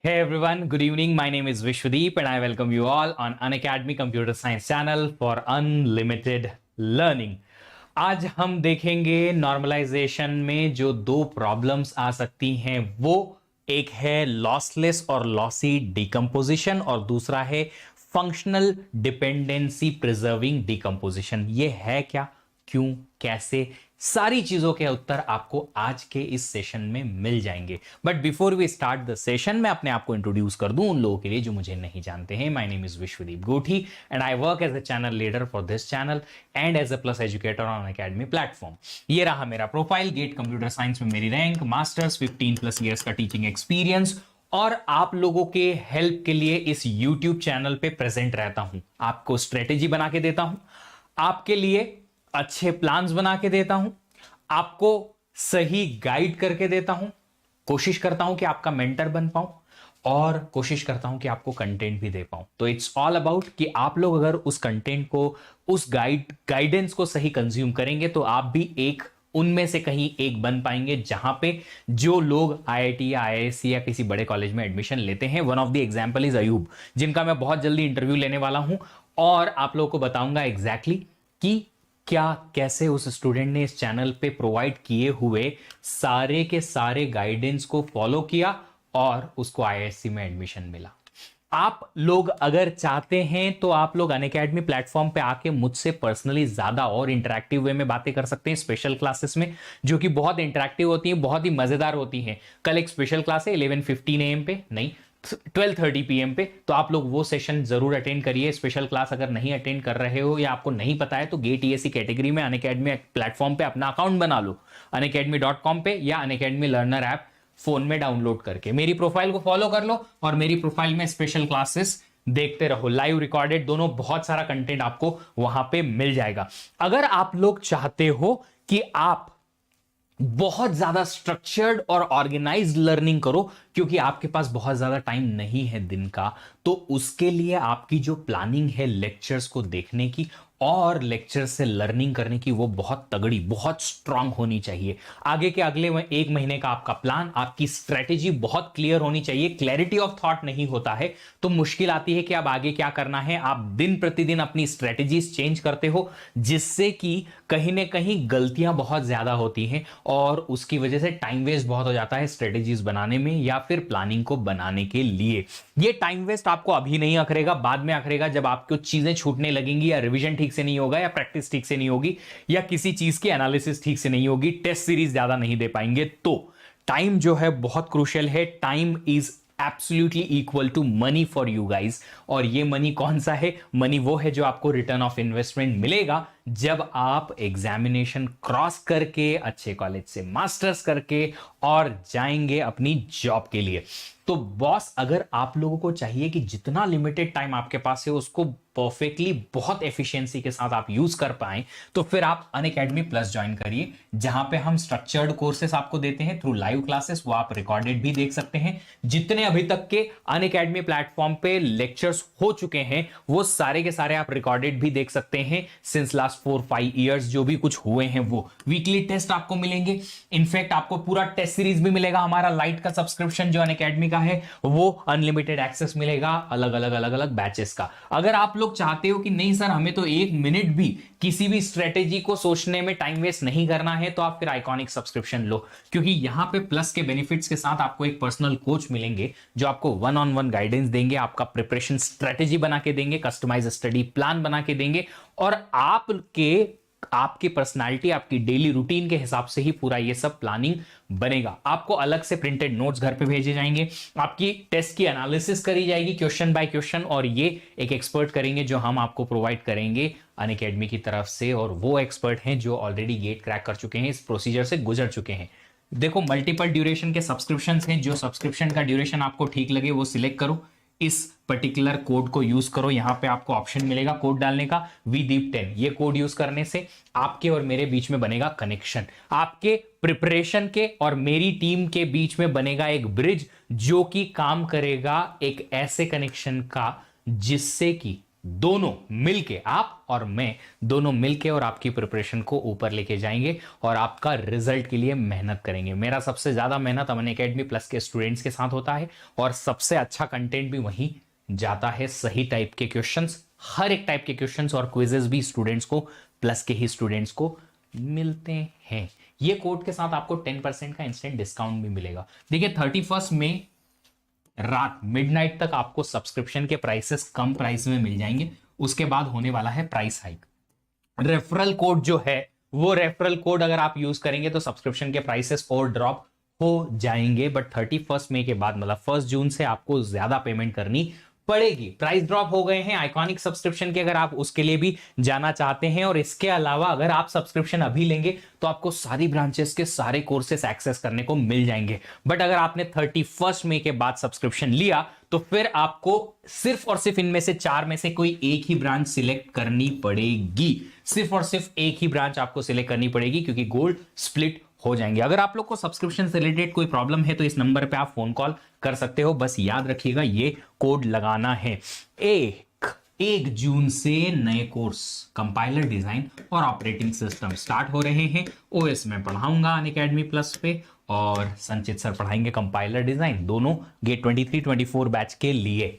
Hey everyone, good evening. My name is Vishwadeep and I welcome you all on Unacademy Computer Science channel for Unlimited Learning. आज हम देखेंगे normalisation में जो दो problems आ सकती हैं, वो एक है लॉसलेस और लॉसी डिकम्पोजिशन और दूसरा है फंक्शनल डिपेंडेंसी प्रिजर्विंग डिकम्पोजिशन। ये है क्या, क्यों, कैसे, सारी चीजों के उत्तर आपको आज के इस सेशन में मिल जाएंगे। But before we start the session, मैं अपने आप को इंट्रोड्यूस कर दूं उन लोगों के लिए जो मुझे नहीं जानते हैं। My name is Vishwadeep Gothi and I work as a channel leader for this channel and as a plus educator on academy platform. ये रहा मेरा प्रोफाइल। गेट कंप्यूटर साइंस में मेरी रैंक, मास्टर्स, 15+ ईयर्स का टीचिंग एक्सपीरियंस, और आप लोगों के हेल्प के लिए इस YouTube चैनल पे प्रेजेंट रहता हूं। आपको स्ट्रेटेजी बना के देता हूं, आपके लिए अच्छे प्लान्स बना के देता हूं, आपको सही गाइड करके देता हूं, कोशिश करता हूं कि आपका मेंटर बन पाऊं और कोशिश करता हूं कि आपको कंटेंट भी दे पाऊं। तो इट्स ऑल अबाउट कि आप लोग अगर उस कंटेंट को, उस गाइडेंस को सही कंज्यूम करेंगे तो आप भी एक उनमें से कहीं एक बन पाएंगे, जहां पे जो लोग आईआईटी या आईआईएससी या किसी बड़े कॉलेज में एडमिशन लेते हैं। One of the example is Ayub, जिनका मैं बहुत जल्दी इंटरव्यू लेने वाला हूं और आप लोगों को बताऊंगा एग्जैक्टली कि क्या, कैसे उस स्टूडेंट ने इस चैनल पे प्रोवाइड किए हुए सारे के सारे गाइडेंस को फॉलो किया और उसको आईआईएससी में एडमिशन मिला। आप लोग अगर चाहते हैं तो आप लोग अनअकैडमी प्लेटफॉर्म पे आके मुझसे पर्सनली ज्यादा और इंटरेक्टिव वे में बातें कर सकते हैं, स्पेशल क्लासेस में, जो कि बहुत इंटरेक्टिव होती हैं, बहुत ही मजेदार होती हैं। कल एक स्पेशल क्लास है 11:15 AM पे, नहीं 12:30 PM पे, तो आप लोग वो सेशन जरूर अटेंड करिए। स्पेशल क्लास अगर नहीं अटेंड कर रहे हो या आपको नहीं पता है तो गेट ईएससी कैटेगरी में अनअकैडमी प्लेटफॉर्म पे अपना अकाउंट बना लो, unacademy.com पे, या अनअकैडमी लर्नर ऐप फोन में डाउनलोड करके मेरी प्रोफाइल को फॉलो कर लो और मेरी प्रोफाइल में स्पेशल क्लासेस देखते रहो, लाइव रिकॉर्डेड दोनों, बहुत सारा कंटेंट आपको वहां पे मिल जाएगा। अगर आप लोग चाहते हो कि आप बहुत ज्यादा स्ट्रक्चर्ड और ऑर्गेनाइज्ड लर्निंग करो, क्योंकि आपके पास बहुत ज्यादा टाइम नहीं है दिन का, तो उसके लिए आपकी जो प्लानिंग है लेक्चर्स को देखने की और लेक्चर से लर्निंग करने की, वो बहुत तगड़ी, बहुत स्ट्रांग होनी चाहिए। आगे के अगले एक महीने का आपका प्लान, आपकी स्ट्रेटेजी बहुत क्लियर होनी चाहिए। क्लैरिटी ऑफ थॉट नहीं होता है तो मुश्किल आती है कि अब आगे क्या करना है। आप दिन प्रतिदिन अपनी स्ट्रेटेजीज चेंज करते हो, जिससे कि कहीं ना कहीं गलतियां बहुत ज्यादा होती हैं और उसकी वजह से टाइम वेस्ट बहुत हो जाता है स्ट्रेटेजीज बनाने में या फिर प्लानिंग को बनाने के लिए। ये टाइम वेस्ट आपको अभी नहीं अखरेगा, बाद में अखरेगा, जब आपको चीजें छूटने लगेंगी या रिवीजन ठीक से नहीं होगा या प्रैक्टिस ठीक से नहीं होगी या किसी चीज की एनालिसिस ठीक से नहीं होगी, टेस्ट सीरीज ज्यादा नहीं दे पाएंगे। तो टाइम जो है बहुत क्रूशियल है। Time is absolutely equal to money for you guys. और ये मनी कौन सा है? मनी वो है जो आपको रिटर्न ऑफ इन्वेस्टमेंट मिलेगा जब आप एग्जामिनेशन क्रॉस करके, अच्छे कॉलेज से मास्टर्स करके और जाएंगे अपनी जॉब के लिए। तो बॉस, अगर आप लोगों को चाहिए कि जितना लिमिटेड टाइम आपके पास है उसको परफेक्टली, बहुत एफिशिएंसी के साथ आप यूज कर पाएं, तो फिर आप अनअकैडमी प्लस ज्वाइन करिए, जहां पे हम स्ट्रक्चर्ड कोर्सेस आपको देते हैं थ्रू लाइव क्लासेस। वो आप रिकॉर्डेड भी देख सकते हैं। जितने अभी तक के अनअकैडमी प्लेटफॉर्म पे लेक्चर्स हो चुके हैं वो सारे के सारे आप रिकॉर्डेड भी देख सकते हैं सिंस लास्ट 4-5 ईयर्स, जो भी कुछ हुए हैं वो। वीकली टेस्ट आपको मिलेंगे, इनफैक्ट आपको पूरा टेस्ट सीरीज भी मिलेगा। हमारा लाइट का सब्सक्रिप्शन जो अनअकैडमी का है वो अनलिमिटेड एक्सेस मिलेगा अलग अलग बैचेस का। अगर आप लोग चाहते हो कि नहीं सर, हमें तो 1 मिनट भी किसी भी स्ट्रेटेजी को सोचने में टाइम वेस्ट नहीं करना है, तो आप फिर आइकॉनिक सब्सक्रिप्शन लो, क्योंकि यहां पे प्लस के बेनिफिट्स के साथ आपको एक पर्सनल कोच मिलेंगे जो आपको 1-on-1 गाइडेंस देंगे, आपका प्रिपरेशन स्ट्रेटेजी बना के देंगे, कस्टमाइज स्टडी प्लान बना के देंगे और आपकी पर्सनालिटी, आपकी डेली रूटीन के हिसाब से ही पूरा ये सब प्लानिंग बनेगा। आपको अलग से प्रिंटेड नोट्स घर पे भेजे जाएंगे, आपकी टेस्ट की एनालिसिस करी जाएगी क्वेश्चन बाय क्वेश्चन, और ये एक एक्सपर्ट करेंगे जो हम आपको प्रोवाइड करेंगे अनअकैडमी की तरफ से। और वो एक्सपर्ट हैं जो ऑलरेडी गेट क्रैक कर चुके हैं, इस प्रोसीजर से गुजर चुके हैं। देखो, मल्टीपल ड्यूरेशन के सब्सक्रिप्शन हैं, जो सब्सक्रिप्शन का ड्यूरेशन आपको ठीक लगे वो सिलेक्ट करो, इस पर्टिकुलर कोड को यूज करो। यहां पे आपको ऑप्शन मिलेगा कोड डालने का, VDEEP10। ये कोड यूज करने से आपके और मेरे बीच में बनेगा कनेक्शन, आपके प्रिपरेशन के और मेरी टीम के बीच में बनेगा एक ब्रिज, जो कि काम करेगा एक ऐसे कनेक्शन का जिससे कि दोनों मिलके, आप और मैं दोनों मिलके और आपकी प्रिपरेशन को ऊपर लेके जाएंगे और आपका रिजल्ट के लिए मेहनत करेंगे। मेरा सबसे ज्यादा मेहनत अनअकैडमी प्लस के स्टूडेंट्स के साथ होता है और सबसे अच्छा कंटेंट भी वहीं जाता है। सही टाइप के क्वेश्चंस, हर एक टाइप के क्वेश्चंस और क्विजेस भी स्टूडेंट्स को, प्लस के ही स्टूडेंट्स को मिलते हैं। ये कोड के साथ आपको 10% का इंस्टेंट डिस्काउंट भी मिलेगा। देखिए 31 में रात मिडनाइट तक आपको सब्सक्रिप्शन के प्राइसेस कम प्राइस में मिल जाएंगे। उसके बाद होने वाला है प्राइस हाइक। रेफरल कोड जो है वो रेफरल कोड अगर आप यूज करेंगे तो सब्सक्रिप्शन के प्राइसेस और ड्रॉप हो जाएंगे। बट 31 मई के बाद मतलब 1 जून से आपको ज्यादा पेमेंट करनी पड़ेगी। प्राइस ड्रॉप हो गए हैं आइकॉनिक सब्सक्रिप्शन के, अगर आप उसके लिए भी जाना चाहते हैं। और इसके अलावा अगर आप सब्सक्रिप्शन अभी लेंगे तो आपको सारी ब्रांचेस के सारे कोर्सेस एक्सेस करने को मिल जाएंगे। बट अगर आपने 31 मई के बाद सब्सक्रिप्शन लिया तो फिर आपको सिर्फ और सिर्फ इनमें से 4 में से कोई एक ही ब्रांच सिलेक्ट करनी पड़ेगी। सिर्फ और सिर्फ एक ही ब्रांच आपको सिलेक्ट करनी पड़ेगी, क्योंकि गोल्ड स्प्लिट हो जाएंगे। अगर आप लोग को सब्सक्रिप्शन से रिलेटेड कोई प्रॉब्लम है तो इस नंबर पे आप फोन कॉल कर सकते हो। बस याद रखिएगा ये कोड लगाना है। 1 जून से नए कोर्स कंपाइलर डिजाइन और ऑपरेटिंग सिस्टम स्टार्ट हो रहे हैं। ओएस में पढ़ाऊंगा अनअकैडमी प्लस पे और संचित सर पढ़ाएंगे कंपाइलर डिजाइन, दोनों गेट 23-24 बैच के लिए।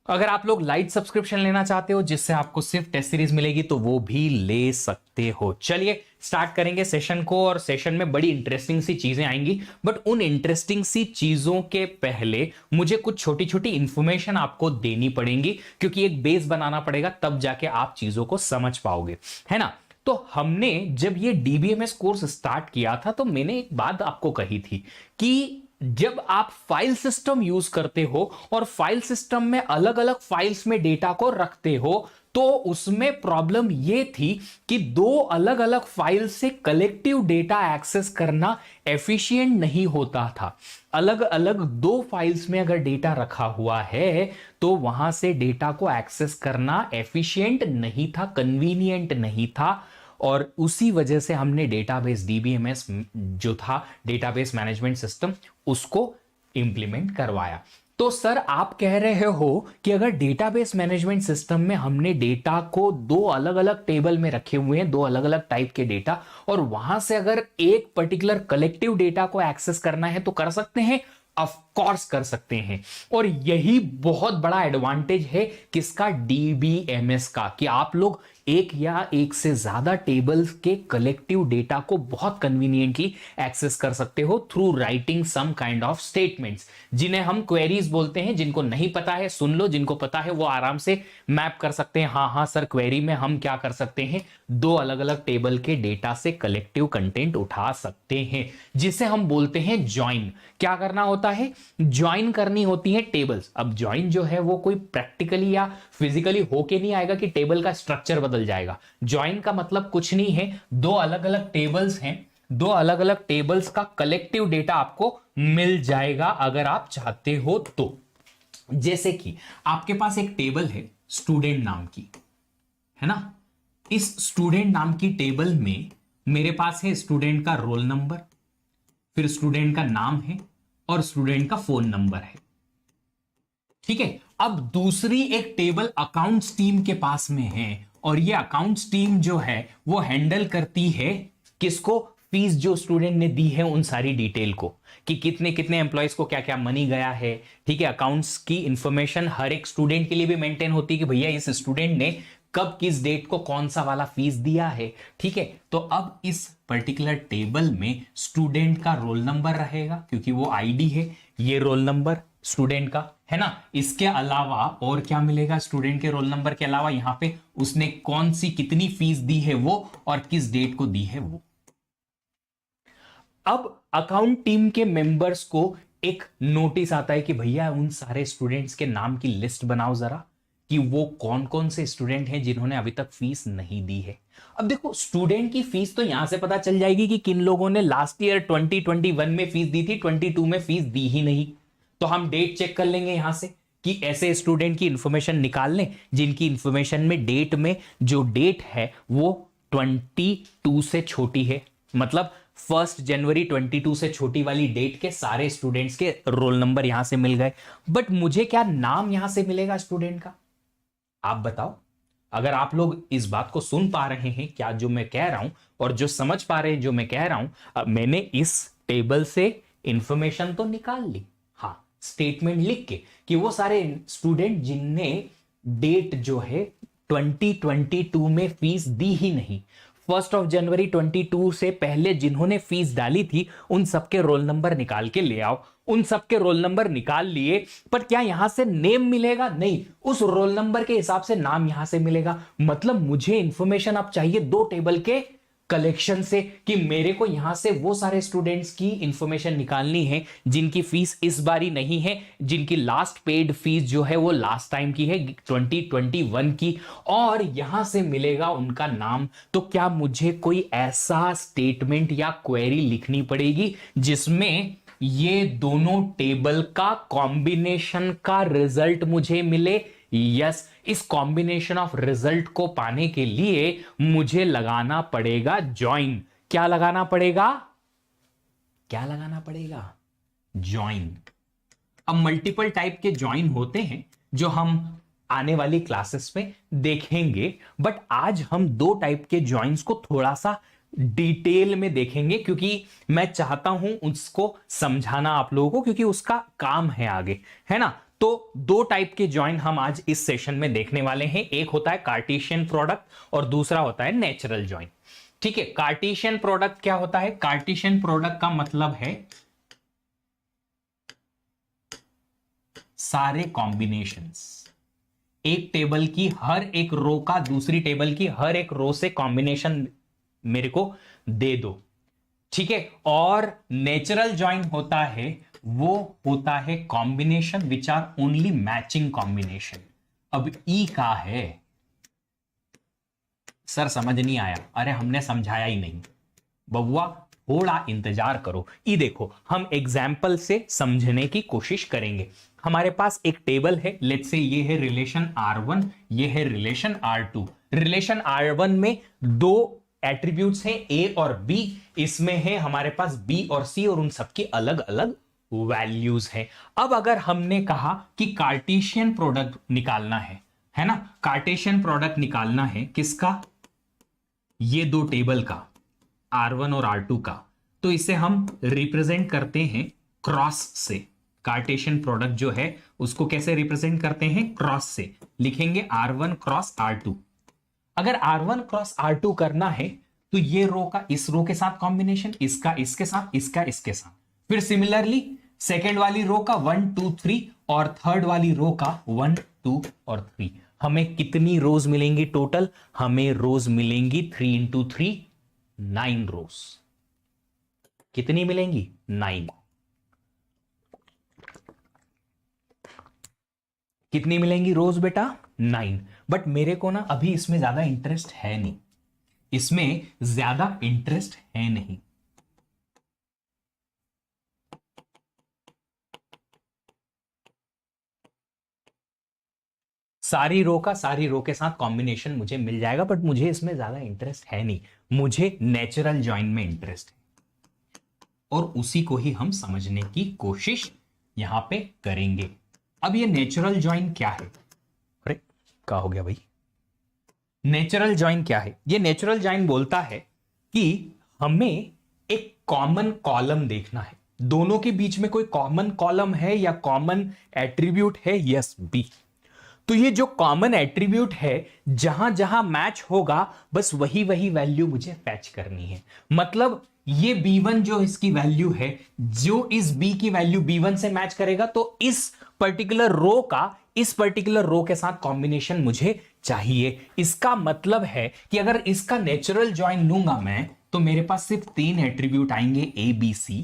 अगर आप लोग लाइट सब्सक्रिप्शन लेना चाहते हो जिससे आपको सिर्फ टेस्ट सीरीज मिलेगी तो वो भी ले सकते हो। चलिए स्टार्ट करेंगे सेशन को, और सेशन में बड़ी इंटरेस्टिंग सी चीजें आएंगी। बट उन इंटरेस्टिंग सी चीजों के पहले मुझे कुछ छोटी छोटी इंफॉर्मेशन आपको देनी पड़ेगी, क्योंकि एक बेस बनाना पड़ेगा, तब जाके आप चीजों को समझ पाओगे, है ना। तो हमने जब ये डीबीएमएस कोर्स स्टार्ट किया था तो मैंने एक बात आपको कही थी कि जब आप फाइल सिस्टम यूज करते हो और फाइल सिस्टम में अलग अलग फाइल्स में डेटा को रखते हो तो उसमें प्रॉब्लम यह थी कि 2 अलग अलग फाइल से कलेक्टिव डेटा एक्सेस करना एफिशिएंट नहीं होता था। अलग अलग 2 फाइल्स में अगर डेटा रखा हुआ है तो वहां से डेटा को एक्सेस करना एफिशिएंट नहीं था, कन्वीनियंट नहीं था। और उसी वजह से हमने डेटाबेस डीबीएमएस जो था डेटाबेस मैनेजमेंट सिस्टम उसको इंप्लीमेंट करवाया। तो सर आप कह रहे हो कि अगर डेटाबेस मैनेजमेंट सिस्टम में हमने डेटा को 2 अलग अलग टेबल में रखे हुए हैं, 2 अलग अलग टाइप के डेटा, और वहां से अगर एक पर्टिकुलर कलेक्टिव डेटा को एक्सेस करना है तो कर सकते हैं? ऑफ कोर्स कर सकते हैं। और यही बहुत बड़ा एडवांटेज है किसका? डीबीएमएस का, कि आप लोग एक या एक से ज्यादा टेबल्स के कलेक्टिव डेटा को बहुत कन्वीनियंटली एक्सेस कर सकते हो through writing some kind of statements, जिन्हें हम क्वेरीज बोलते हैं। जिनको नहीं पता है सुन लो, जिनको पता है वो आराम से मैप कर सकते हैं। हाँ सर, क्वेरी में हम क्या कर सकते हैं? 2 अलग अलग टेबल के डेटा से कलेक्टिव कंटेंट उठा सकते हैं, जिसे हम बोलते हैं ज्वाइन। क्या करना होता है? ज्वाइन करनी होती है टेबल्स। अब ज्वाइन जो है वो कोई प्रैक्टिकली या फिजिकली होके नहीं आएगा कि टेबल का स्ट्रक्चर बदल जाएगा। ज्वाइन का मतलब कुछ नहीं है, 2 अलग अलग टेबल्स हैं, 2 अलग अलग टेबल्स का कलेक्टिव डेटा आपको मिल जाएगा अगर आप चाहते हो तो। जैसे कि आपके पास एक टेबल है स्टूडेंट नाम की, है ना। इस स्टूडेंट नाम की टेबल में मेरे पास है स्टूडेंट का रोल नंबर, फिर स्टूडेंट का नाम है और स्टूडेंट का फोन नंबर है, ठीक है। अब दूसरी एक टेबल अकाउंट्स टीम के पास में है, और ये अकाउंट्स टीम जो है वो हैंडल करती है किसको? फीस जो स्टूडेंट ने दी है उन सारी डिटेल को, कि कितने कितने एम्प्लॉयज को क्या क्या मनी गया है, ठीक है। अकाउंट्स की इंफॉर्मेशन हर एक स्टूडेंट के लिए भी मेंटेन होती है कि भैया इस स्टूडेंट ने कब किस डेट को कौन सा वाला फीस दिया है, ठीक है। तो अब इस पर्टिकुलर टेबल में स्टूडेंट का रोल नंबर रहेगा, क्योंकि वो आईडी है, ये रोल नंबर स्टूडेंट का, है ना। इसके अलावा और क्या मिलेगा? स्टूडेंट के रोल नंबर के अलावा यहां पे उसने कौन सी कितनी फीस दी है वो, और किस डेट को दी है वो। अब अकाउंट टीम के मेंबर्स को एक नोटिस आता है कि भैया उन सारे स्टूडेंट्स के नाम की लिस्ट बनाओ जरा, कि वो कौन कौन से स्टूडेंट हैं जिन्होंने अभी तक फीस नहीं दी है। अब देखो, स्टूडेंट की फीस तो यहां से पता चल जाएगी कि किन लोगों ने लास्ट ईयर 2021 में फीस दी थी, 22 में फीस दी ही नहीं। तो हम डेट चेक कर लेंगे यहां से कि ऐसे स्टूडेंट की इंफॉर्मेशन निकाल लें जिनकी इंफॉर्मेशन में डेट में जो डेट है वो 22 से छोटी है, मतलब 1 जनवरी 22 से छोटी वाली डेट के सारे स्टूडेंट्स के रोल नंबर यहां से मिल गए। बट मुझे क्या नाम यहां से मिलेगा स्टूडेंट का? आप बताओ, अगर आप लोग इस बात को सुन पा रहे हैं क्या जो मैं कह रहा हूं, और जो समझ पा रहे हैं जो मैं कह रहा हूं, अब मैंने इस टेबल से इंफॉर्मेशन तो निकाल ली, हाँ, स्टेटमेंट लिख के कि वो सारे स्टूडेंट जिनने डेट जो है 2022 में फीस दी ही नहीं, 1 जनवरी 2022 से पहले जिन्होंने फीस डाली थी, उन सबके रोल नंबर निकाल के ले आओ। उन सबके रोल नंबर निकाल लिए, पर क्या यहां से नेम मिलेगा? नहीं, उस रोल नंबर के हिसाब से नाम यहां से मिलेगा। मतलब मुझे इंफॉर्मेशन अब चाहिए दो टेबल के कलेक्शन से, कि मेरे को यहां से वो सारे स्टूडेंट्स की इंफॉर्मेशन निकालनी है जिनकी फीस इस बारी नहीं है, जिनकी लास्ट पेड फीस जो है वो लास्ट टाइम की है 2021 की, और यहां से मिलेगा उनका नाम। तो क्या मुझे कोई ऐसा स्टेटमेंट या क्वेरी लिखनी पड़ेगी जिसमें ये दोनों टेबल का कॉम्बिनेशन का रिजल्ट मुझे मिले? यस, इस कॉम्बिनेशन ऑफ रिजल्ट को पाने के लिए मुझे लगाना पड़ेगा ज्वाइन। क्या लगाना पड़ेगा? क्या लगाना पड़ेगा? ज्वाइन। अब मल्टीपल टाइप के ज्वाइन होते हैं जो हम आने वाली क्लासेस में देखेंगे, बट आज हम दो टाइप के ज्वाइंस को थोड़ा सा डिटेल में देखेंगे, क्योंकि मैं चाहता हूं उसको समझाना आप लोगों को, क्योंकि उसका काम है आगे, है ना। तो दो टाइप के ज्वाइन हम आज इस सेशन में देखने वाले हैं। एक होता है कार्टेशियन प्रोडक्ट और दूसरा होता है नेचुरल ज्वाइन। ठीक है, कार्टेशियन प्रोडक्ट क्या होता है? कार्टेशियन प्रोडक्ट का मतलब है सारे कॉम्बिनेशंस, एक टेबल की हर एक रो का दूसरी टेबल की हर एक रो से कॉम्बिनेशन मेरे को दे दो। ठीक है, और नेचुरल ज्वाइन होता है, वो होता है combination which are only matching combination. अब ई का है, सर समझ नहीं आया, अरे हमने समझाया ही नहीं बबुआ, थोड़ा इंतजार करो। ई देखो, हम एग्जाम्पल से समझने की कोशिश करेंगे। हमारे पास एक टेबल है, लेट्स से ये है रिलेशन R1, ये है रिलेशन R2। रिलेशन R1 में दो एट्रीब्यूट्स हैं A और B, इसमें है हमारे पास B और C और उन सबकी अलग अलग वैल्यूज हैं। अब अगर हमने कहा कि कार्टेशियन प्रोडक्ट निकालना है ना, कार्टेशियन प्रोडक्ट निकालना है किसका? ये दो टेबल का, R1 और R2 का, तो इसे हम रिप्रेजेंट करते हैं क्रॉस से। कार्टेशियन प्रोडक्ट जो है उसको कैसे रिप्रेजेंट करते हैं? क्रॉस से। लिखेंगे R1 क्रॉस R2। अगर R1 क्रॉस R2 करना है तो ये रो का इस रो के साथ कॉम्बिनेशन, इसका इसके साथ, इसका इसके साथ, फिर सिमिलरली सेकेंड वाली रो का 1 2 3 और थर्ड वाली रो का 1 2 और 3। हमें कितनी रोज मिलेंगी टोटल? हमें रोज मिलेंगी 3 इंटू 3 9 रोज। कितनी मिलेंगी? 9। कितनी मिलेंगी रोज बेटा? 9। बट मेरे को ना अभी इसमें ज्यादा इंटरेस्ट है नहीं, इसमें ज्यादा इंटरेस्ट है नहीं। सारी रो का सारी रो के साथ कॉम्बिनेशन मुझे मिल जाएगा, बट मुझे इसमें ज्यादा इंटरेस्ट है नहीं, मुझे नेचुरल ज्वाइन में इंटरेस्ट है, और उसी को ही हम समझने की कोशिश यहां पे करेंगे। अब ये नेचुरल ज्वाइन क्या है? अरे क्या हो गया भाई? नेचुरल ज्वाइन क्या है? ये नेचुरल ज्वाइन बोलता है कि हमें एक कॉमन कॉलम देखना है। दोनों के बीच में कोई कॉमन कॉलम है या कॉमन एट्रीब्यूट है? Yes, B. तो ये जो कॉमन एट्रीब्यूट है, जहां जहां मैच होगा बस वही वही वैल्यू मुझे फैच करनी है। मतलब ये B1 जो इसकी वैल्यू है, जो इस B की वैल्यू B1 से मैच करेगा, तो इस पर्टिकुलर रो का इस पर्टिकुलर रो के साथ कॉम्बिनेशन मुझे चाहिए। इसका मतलब है कि अगर इसका नेचुरल ज्वाइन लूंगा मैं, तो मेरे पास सिर्फ 3 एट्रीब्यूट आएंगे A B C।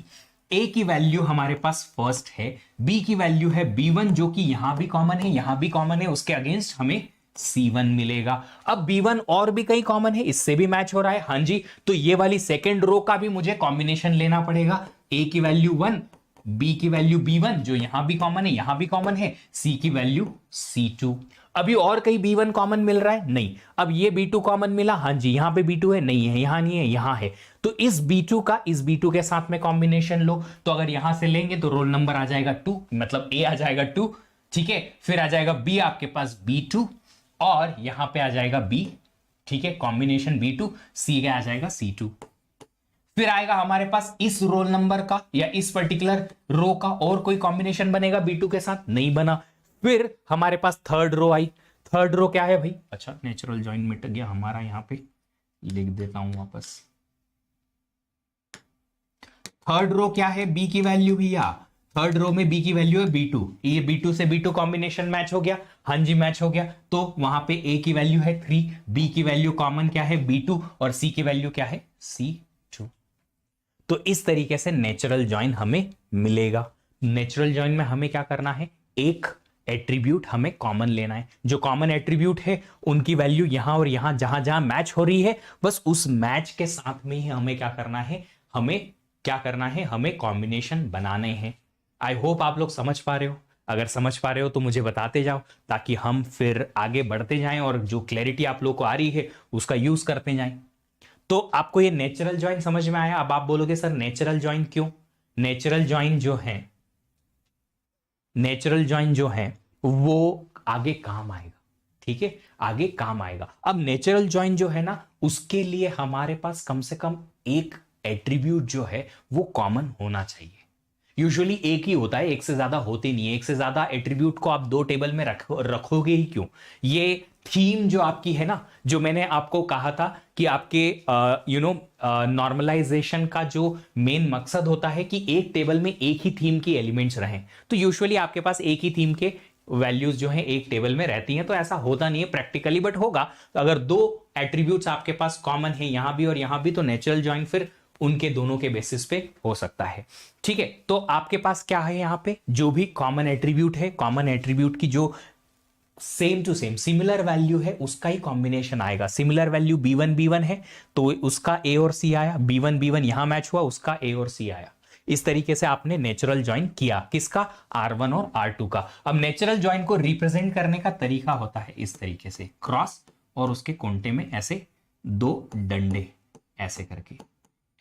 A की वैल्यू हमारे पास फर्स्ट है, B की वैल्यू है B1 जो कि यहां भी कॉमन है, यहां भी कॉमन है, उसके अगेंस्ट हमें C1 मिलेगा। अब B1 और भी कहीं कॉमन है, इससे भी मैच हो रहा है, हां जी, तो ये वाली सेकेंड रो का भी मुझे कॉम्बिनेशन लेना पड़ेगा। A की वैल्यू 1, B की वैल्यू B1 जो यहां भी कॉमन है, यहां भी कॉमन है, C की वैल्यू C2। अभी और कहीं B1 कॉमन मिल रहा है? नहीं। अब ये B2 कॉमन मिला, हां जी, यहां पे B2 है, नहीं है, यहां नहीं है, यहां है, तो इस B2 का इस B2 के साथ में कॉम्बिनेशन लो। तो अगर यहां से लेंगे तो रोल नंबर आ जाएगा 2, मतलब A आ जाएगा 2, ठीक है। फिर आ जाएगा B आपके पास B2, और यहां पे आ जाएगा बी, ठीक है, कॉम्बिनेशन B2, सी का आ जाएगा C2। फिर आएगा हमारे पास इस रोल नंबर का या इस पर्टिकुलर रो का और कोई कॉम्बिनेशन बनेगा B2 के साथ, नहीं बना। फिर हमारे पास थर्ड रो आई। थर्ड रो क्या है भाई, अच्छा नेचुरल जॉइन मिट गया हमारा, यहां पे लिख देता हूं वापस। थर्ड रो क्या है, बी की वैल्यू भैया, थर्ड रो में बी की वैल्यू है B2, ये B2 से B2 कॉम्बिनेशन मैच हो गया, हाँ जी मैच हो गया। तो वहां पे A की वैल्यू है 3, B की वैल्यू कॉमन क्या है B2 और C की वैल्यू क्या है C2। तो इस तरीके से नेचुरल जॉइन हमें मिलेगा। नेचुरल जॉइन में हमें क्या करना है, एक एट्रीब्यूट हमें कॉमन लेना है, जो कॉमन एट्रीब्यूट है उनकी वैल्यू यहां और यहां जहां जहां मैच हो रही है, बस उस मैच के साथ में ही हमें क्या करना है, हमें कॉम्बिनेशन बनाने हैं। आई होप आप लोग समझ पा रहे हो। अगर समझ पा रहे हो तो मुझे बताते जाओ, ताकि हम फिर आगे बढ़ते जाएं और जो क्लैरिटी आप लोग को आ रही है उसका यूज करते जाएं। तो आपको ये नेचुरल जॉइन समझ में आया। अब आप बोलोगे सर नेचुरल जॉइन क्यों, नेचुरल जॉइन जो है वो आगे काम आएगा, ठीक है, आगे काम आएगा। अब नेचुरल जॉइन जो है ना, उसके लिए हमारे पास कम से कम एक एट्रीब्यूट जो है वो कॉमन होना चाहिए। यूजुअली एक ही होता है, एक से ज्यादा होते नहीं है। एक से ज्यादा एट्रीब्यूट को आप दो टेबल में रखोगे ही क्यों। ये थीम जो आपकी है ना, जो मैंने आपको कहा था कि आपके नॉर्मलाइजेशन का जो मेन मकसद होता है कि एक टेबल में एक ही थीम की एलिमेंट्स रहें, तो यूजुअली आपके पास एक ही थीम के वैल्यूज जो हैं एक टेबल में रहती हैं। तो ऐसा होता नहीं है प्रैक्टिकली, बट होगा। तो अगर दो एट्रीब्यूट्स आपके पास कॉमन है यहां भी और यहां भी, तो नेचुरल जॉइन फिर उनके दोनों के बेसिस पे हो सकता है, ठीक है। तो आपके पास क्या है, यहां पे जो भी कॉमन एट्रीब्यूट है, कॉमन एट्रीब्यूट की जो same to same similar value है उसका ही कॉम्बिनेशन आएगा। सिमिलर वैल्यू B1 B1 है तो उसका A और C आया, B1 B1 यहां मैच हुआ, उसका A और C आया। इस तरीके से आपने नेचुरल ज्वाइन किया, किसका, R1 और R2 का। अब नेचुरल ज्वाइन को रिप्रेजेंट करने का तरीका होता है इस तरीके से, क्रॉस और उसके कोंटे में ऐसे दो डंडे ऐसे करके,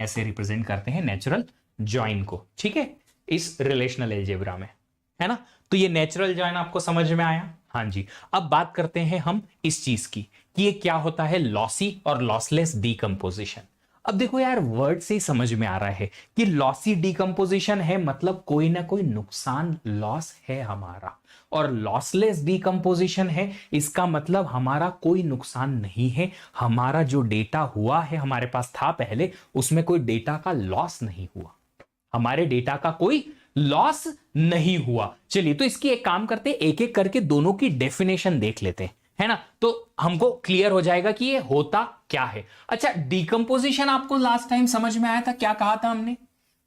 ऐसे रिप्रेजेंट करते हैं नेचुरल ज्वाइन को, ठीक है, इस रिलेशनल अलजेब्रा में, है ना। तो ये नेचुरल ज्वाइन आपको समझ में आया, हाँ जी। अब बात करते हैं हम इस चीज की कि ये क्या होता है लॉसी और लॉसलेस डीकंपोजिशन। अब देखो यार, वर्ड से ही समझ में आ रहा है कि लॉसी डीकंपोजिशन है, मतलब कोई ना कोई नुकसान, लॉस है हमारा, और लॉसलेस डीकंपोजिशन है, इसका मतलब हमारा कोई नुकसान नहीं है। हमारा जो डेटा हुआ है, हमारे पास था पहले, उसमें कोई डेटा का लॉस नहीं हुआ, हमारे डेटा का कोई लॉस नहीं हुआ। चलिए, तो इसकी एक काम करते हैं, एक एक करके दोनों की डेफिनेशन देख लेते हैं, है ना, तो हमको क्लियर हो जाएगा कि ये होता क्या है। अच्छा, डीकंपोजिशन आपको लास्ट टाइम समझ में आया था, क्या कहा था हमने,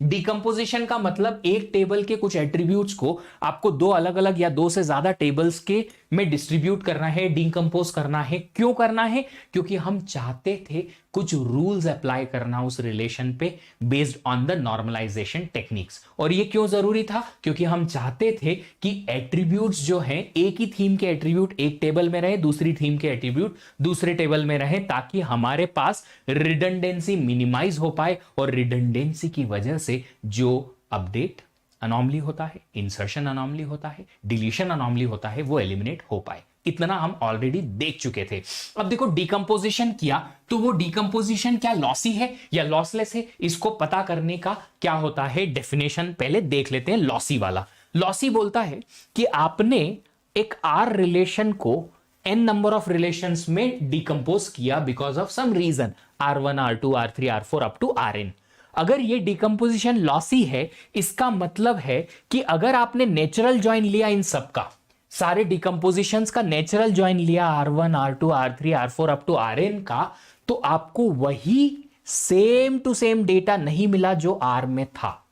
डीकंपोजिशन का मतलब एक टेबल के कुछ एट्रीब्यूट्स को आपको दो अलग अलग या दो से ज्यादा टेबल्स के में डिस्ट्रीब्यूट करना है, डीकंपोज करना है। क्यों करना है, क्योंकि हम चाहते थे कुछ रूल्स अप्लाई करना उस रिलेशन पे based on the normalisation techniques. और ये क्यों जरूरी था, क्योंकि हम चाहते थे कि एट्रीब्यूट्स जो हैं, एक ही थीम के एट्रीब्यूट एक टेबल में रहे, दूसरी थीम के एट्रीब्यूट दूसरे टेबल में रहे, ताकि हमारे पास रिडंडेंसी मिनिमाइज हो पाए और रिडंडेंसी की वजह से जो अपडेट अनॉमली होता है, इंसर्शन अनॉमली होता है, डिलीशन अनॉमली होता है, वो एलिमिनेट हो पाए। इतना हम ऑलरेडी देख चुके थे। अब देखो, डीकंपोजिशन किया तो वो डीकंपोजिशन क्या लॉसी है या लॉसलेस है, इसको पता करने का क्या होता है डेफिनेशन पहले देख लेते हैं। लॉसी वाला, लॉसी बोलता है कि आपने एक आर रिलेशन को n नंबर ऑफ रिलेशंस में डीकंपोज किया because of some reason, R1 R2 R3 R4 up to Rn। अगर ये डीकंपोजिशन लॉसी है, इसका मतलब है कि अगर आपने नेचुरल ज्वाइन लिया इन सब का, सारे डीकंपोजिशंस का नेचुरल ज्वाइन लिया R1 R2 R3 R4 up to Rn का, तो आपको वही सेम टू सेम डेटा नहीं मिला जो R में था।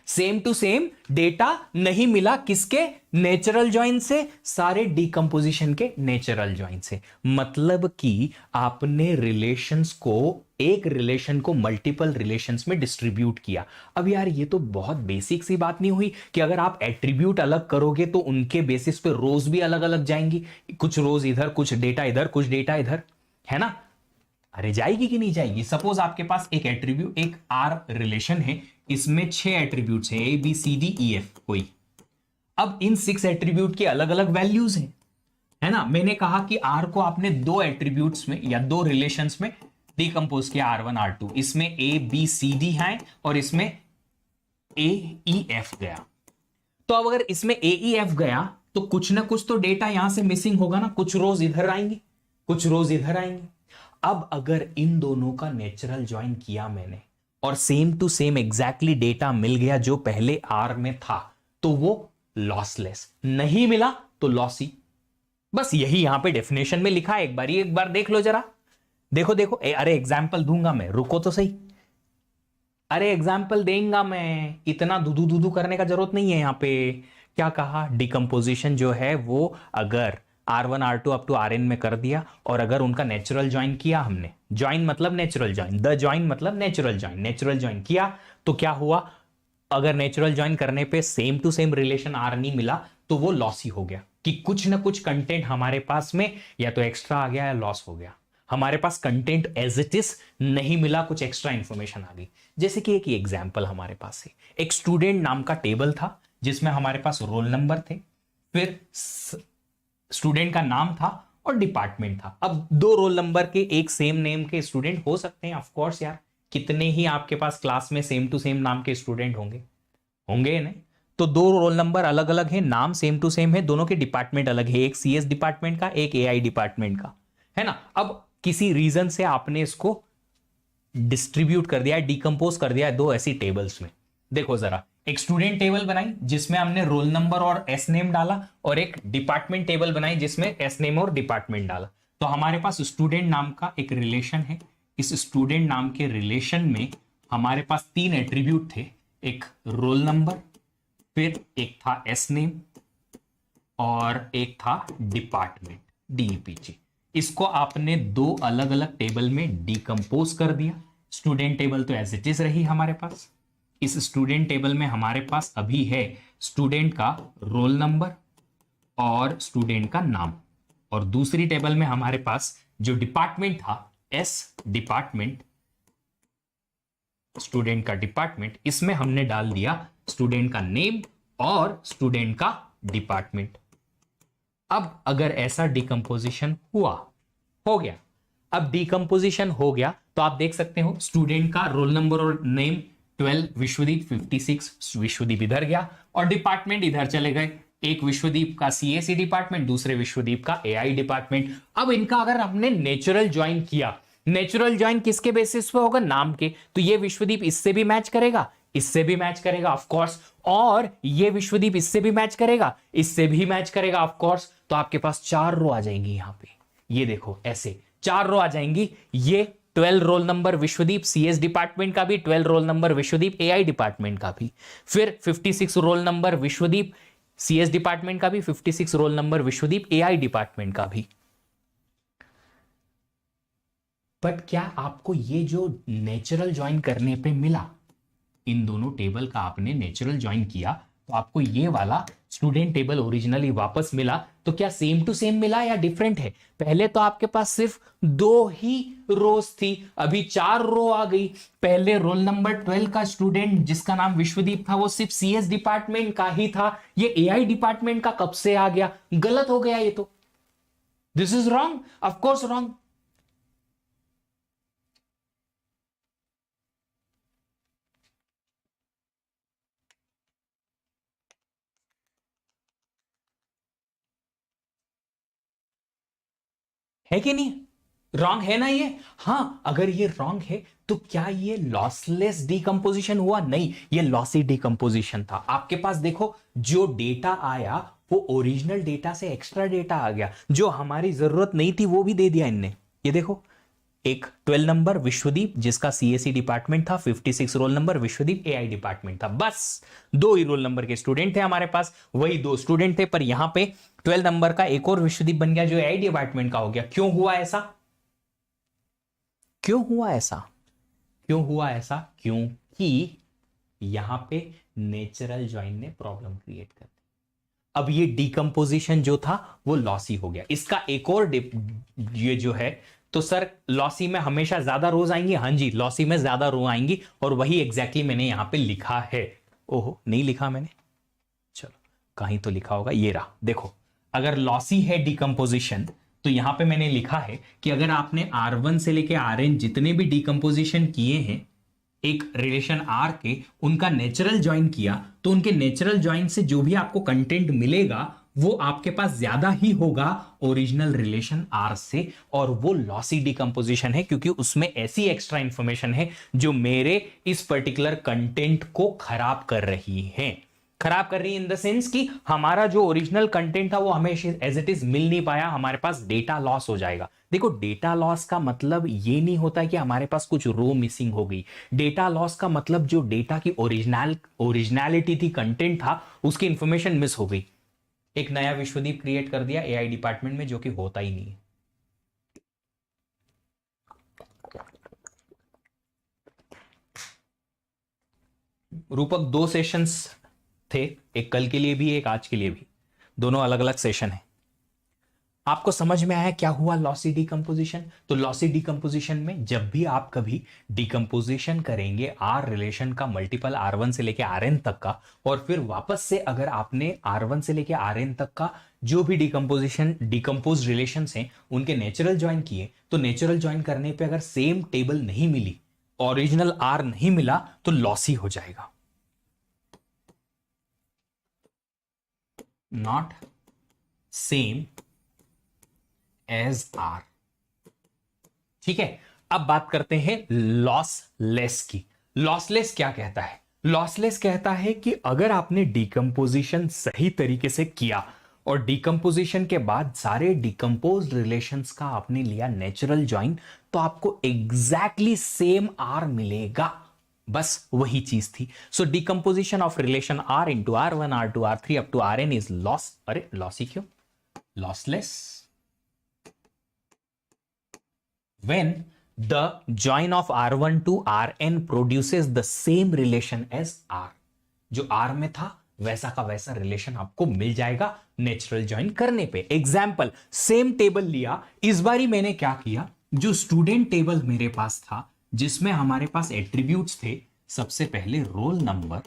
सेम टू सेम डेटा नहीं मिला, किसके, नेचुरल ज्वाइन से, सारे डीकंपोजिशन के नेचुरल ज्वाइन से। मतलब कि आपने रिलेशंस को, एक रिलेशन को मल्टीपल रिलेशंस में डिस्ट्रीब्यूट किया। अब यार, ये तो बहुत बेसिक सी बात नहीं हुई कि अगर आप एट्रीब्यूट अलग करोगे तो उनके बेसिस पे रोज भी अलग अलग जाएंगी, कुछ रोज इधर, कुछ डेटा इधर, कुछ डेटा इधर, है ना। अरे जाएगी कि नहीं जाएगी। सपोज आपके पास एक एट्रीब्यूट, एक आर रिलेशन है, इसमें 6 एट्रीब्यूट्स हैं, A B C D E F कोई। अब इन 6 एट्रीब्यूट के अलग अलग वैल्यूज हैं, है ना। मैंने कहा कि आर को आपने दो एट्रीब्यूट्स में या दो रिलेशंस में डिकम्पोज किया, R1 R2, इसमें ए बी सी डी है और इसमें ए ई एफ गया। तो अब अगर इसमें ए ई एफ गया तो कुछ ना कुछ तो डेटा यहां से मिसिंग होगा ना, कुछ रोज इधर आएंगी कुछ रोज इधर आएंगी। अब अगर इन दोनों का नेचुरल ज्वाइन किया मैंने और same to same exactly data मिल गया जो पहले आर में था, तो वो लॉसलेस, नहीं मिला तो लॉसी। बस यही यहां पे डेफिनेशन में लिखा है, एक बार देख लो जरा। देखो देखो अरे एग्जाम्पल दूंगा मैं, रुको तो सही। अरे एग्जाम्पल देंगे मैं, इतना दुदू दुदू करने का जरूरत नहीं है यहां पे। क्या कहा, डिकम्पोजिशन जो है वो अगर R1 R2 up to Rn में कर दिया और अगर उनका नेचुरल ज्वाइन किया हमने, ज्वाइन मतलब नेचुरल ज्वाइन, द ज्वाइन मतलब नेचुरल ज्वाइन, नेचुरल ज्वाइन किया तो क्या हुआ, अगर नेचुरल ज्वाइन करने पे same to same relation R नहीं मिला तो वो लॉस ही हो गया, कि कुछ ना कुछ कंटेंट हमारे पास में या तो एक्स्ट्रा आ गया या लॉस हो गया। हमारे पास कंटेंट एज इट इज नहीं मिला, कुछ एक्स्ट्रा इंफॉर्मेशन आ गई। जैसे कि एक एग्जांपल हमारे पास है, एक स्टूडेंट नाम का टेबल था जिसमें हमारे पास रोल नंबर थे, फिर स्टूडेंट का नाम था और डिपार्टमेंट था। अब दो रोल नंबर के एक सेम नेम के स्टूडेंट हो सकते हैं, ऑफ कोर्स यार, कितने ही आपके पास क्लास में सेम टू सेम नाम के स्टूडेंट होंगे, होंगे नहीं। तो दो रोल नंबर अलग अलग है, नाम सेम टू सेम है, दोनों के डिपार्टमेंट अलग है, एक सीएस डिपार्टमेंट का एक एआई डिपार्टमेंट का, है ना। अब किसी रीजन से आपने इसको डिस्ट्रीब्यूट कर दिया है, डिकम्पोज कर दिया है दो ऐसी टेबल्स में। देखो जरा, एक स्टूडेंट टेबल बनाई जिसमें हमने रोल नंबर और एस नेम डाला, और एक डिपार्टमेंट टेबल बनाई जिसमें एस नेम और डिपार्टमेंट डाला। तो हमारे पास स्टूडेंट नाम का एक रिलेशन है, इस स्टूडेंट नाम के रिलेशन में हमारे पास तीन एट्रीब्यूट थे, एक रोल नंबर, फिर एक था एस नेम और एक था डिपार्टमेंट, डीईपीजी। इसको आपने दो अलग अलग टेबल में डिकम्पोज कर दिया। स्टूडेंट टेबल तो एज इट इज रही हमारे पास। इस स्टूडेंट टेबल में हमारे पास अभी है स्टूडेंट का रोल नंबर और स्टूडेंट का नाम, और दूसरी टेबल में हमारे पास जो डिपार्टमेंट था, एस डिपार्टमेंट, स्टूडेंट का डिपार्टमेंट, इसमें हमने डाल दिया स्टूडेंट का नेम और स्टूडेंट का डिपार्टमेंट। अब अगर ऐसा डिकम्पोजिशन हुआ, हो गया, अब डिकम्पोजिशन हो गया तो आप देख सकते हो स्टूडेंट का रोल नंबर और नेम 12 विश्वदीप, 56 विश्वदीप इधर गया, और डिपार्टमेंट इधर चले गए, एक विश्वदीप का सीएसी डिपार्टमेंट, दूसरे विश्वदीप का एआई डिपार्टमेंट। अब इनका अगर हमने नेचुरल ज्वाइन किया, नेचुरल ज्वाइन किसके बेसिस पे होगा, नाम के, तो ये विश्वदीप इससे भी मैच करेगा, इससे भी मैच करेगा ऑफ कोर्स, और ये विश्वदीप इससे भी मैच करेगा, इससे भी मैच करेगा ऑफ कोर्स। तो आपके पास चार रो आ जाएंगी यहां पे, ये देखो ऐसे चार रो आ जाएंगी। ये 12 roll number Vishwadeep CS department का भी, 12 roll number Vishwadeep AI department का भी, फिर 56 roll number Vishwadeep CS department का भी, 56 roll number Vishwadeep AI department का भी। बट क्या आपको ये जो नेचुरल ज्वाइन करने पे मिला, इन दोनों टेबल का आपने नेचुरल ज्वाइन किया तो आपको ये वाला स्टूडेंट टेबल ओरिजिनली वापस मिला, तो क्या सेम टू सेम मिला या डिफरेंट है? पहले तो आपके पास सिर्फ दो ही रोज थी, अभी चार रो आ गई। पहले रोल नंबर 12 का स्टूडेंट जिसका नाम विश्वदीप था वो सिर्फ सीएस डिपार्टमेंट का ही था, ये एआई डिपार्टमेंट का कब से आ गया? गलत हो गया ये तो, this is wrong, of course wrong. है कि नहीं? रॉन्ग है ना ये? हाँ, अगर ये रॉन्ग है तो क्या ये लॉसलेस डिकम्पोजिशन हुआ? नहीं, ये लॉसी डिकम्पोजिशन था। आपके पास देखो जो डेटा आया वो ओरिजिनल डेटा से एक्स्ट्रा डेटा आ गया, जो हमारी जरूरत नहीं थी वो भी दे दिया इनने। ये देखो, एक 12 नंबर विश्वदीप जिसका सीएससी डिपार्टमेंट था, 56 roll number Vishwadeep AI department था। बस दो ही रोल नंबर के स्टूडेंट थे हमारे पास, वही दो स्टूडेंट थे, पर यहां पे 12 नंबर का एक और विश्वदीप बन गया जो एआई डिपार्टमेंट का हो गया। क्यों हुआ ऐसा? क्यों हुआ ऐसा? क्यों हुआ ऐसा? क्योंकि यहां पे नेचुरल ज्वाइन ने प्रॉब्लम क्रिएट कर दी। अब ये डिकम्पोजिशन जो था वो लॉसी हो गया। इसका एक और ये जो है, तो सर लॉसी में हमेशा ज्यादा रोज आएंगी? हाँ जी, लॉसी में ज्यादा रो आएंगी, और वही एग्जैक्टली मैंने यहां पे लिखा है। ओहो, नहीं लिखा मैंने, चलो कहीं तो लिखा होगा, ये रहा देखो। अगर लॉसी है डिकम्पोजिशन, तो यहां पे मैंने लिखा है कि अगर आपने R1 से लेके Rn जितने भी डिकम्पोजिशन किए हैं एक रिलेशन R के, उनका नेचुरल ज्वाइन किया, तो उनके नेचुरल ज्वाइन से जो भी आपको कंटेंट मिलेगा वो आपके पास ज्यादा ही होगा ओरिजिनल रिलेशन R से, और वो लॉसी डिकम्पोजिशन है क्योंकि उसमें ऐसी एक्स्ट्रा इंफॉर्मेशन है जो मेरे इस पर्टिकुलर कंटेंट को खराब कर रही है। खराब कर रही है इन द सेंस कि हमारा जो ओरिजिनल कंटेंट था वो हमें एज इट इज मिल नहीं पाया, हमारे पास डेटा लॉस हो जाएगा। देखो, डेटा लॉस का मतलब ये नहीं होता कि हमारे पास कुछ रो मिसिंग हो गई। डेटा लॉस का मतलब जो डेटा की ओरिजिनलिटी थी, कंटेंट था, उसकी इंफॉर्मेशन मिस हो गई। एक नया विश्वदीप क्रिएट कर दिया एआई डिपार्टमेंट में, जो कि होता ही नहीं है। रूपक 2 सेशंस थे, एक कल के लिए भी एक आज के लिए भी, दोनों अलग अलग सेशन है। आपको समझ में आया क्या हुआ लॉसी डिकम्पोजिशन? तो लॉसी डिकम्पोजिशन में जब भी आप कभी डिकम्पोजिशन करेंगे आर रिलेशन का मल्टीपल R1 से लेके Rn तक का, और फिर वापस से अगर आपने R1 से लेके Rn तक का जो भी डिकम्पोज रिलेशन हैं उनके नेचुरल ज्वाइन किए, तो नेचुरल ज्वाइन करने पे अगर सेम टेबल नहीं मिली, ओरिजिनल R नहीं मिला, तो लॉसी हो जाएगा। Not same as R। ठीक है, अब बात करते हैं लॉसलेस की। लॉसलेस क्या कहता है? लॉसलेस कहता है कि अगर आपने डिकम्पोजिशन सही तरीके से किया और डिकम्पोजिशन के बाद सारे डिकम्पोज्ड रिलेशंस का आपने लिया नेचुरल ज्वाइन, तो आपको एग्जैक्टली सेम R मिलेगा। बस वही चीज थी। So decomposition of relation R into R1 R2 R3 up to Rn is loss. अरे लॉसी क्यों? Lossless when the join of R1 to Rn produces the same relation as R। जो R में था वैसा का वैसा रिलेशन आपको मिल जाएगा नेचुरल ज्वाइन करने पे। एग्जाम्पल, सेम टेबल लिया, इस बारी मैंने क्या किया, जो स्टूडेंट टेबल मेरे पास था जिसमें हमारे पास एट्रीब्यूट्स थे, सबसे पहले रोल नंबर,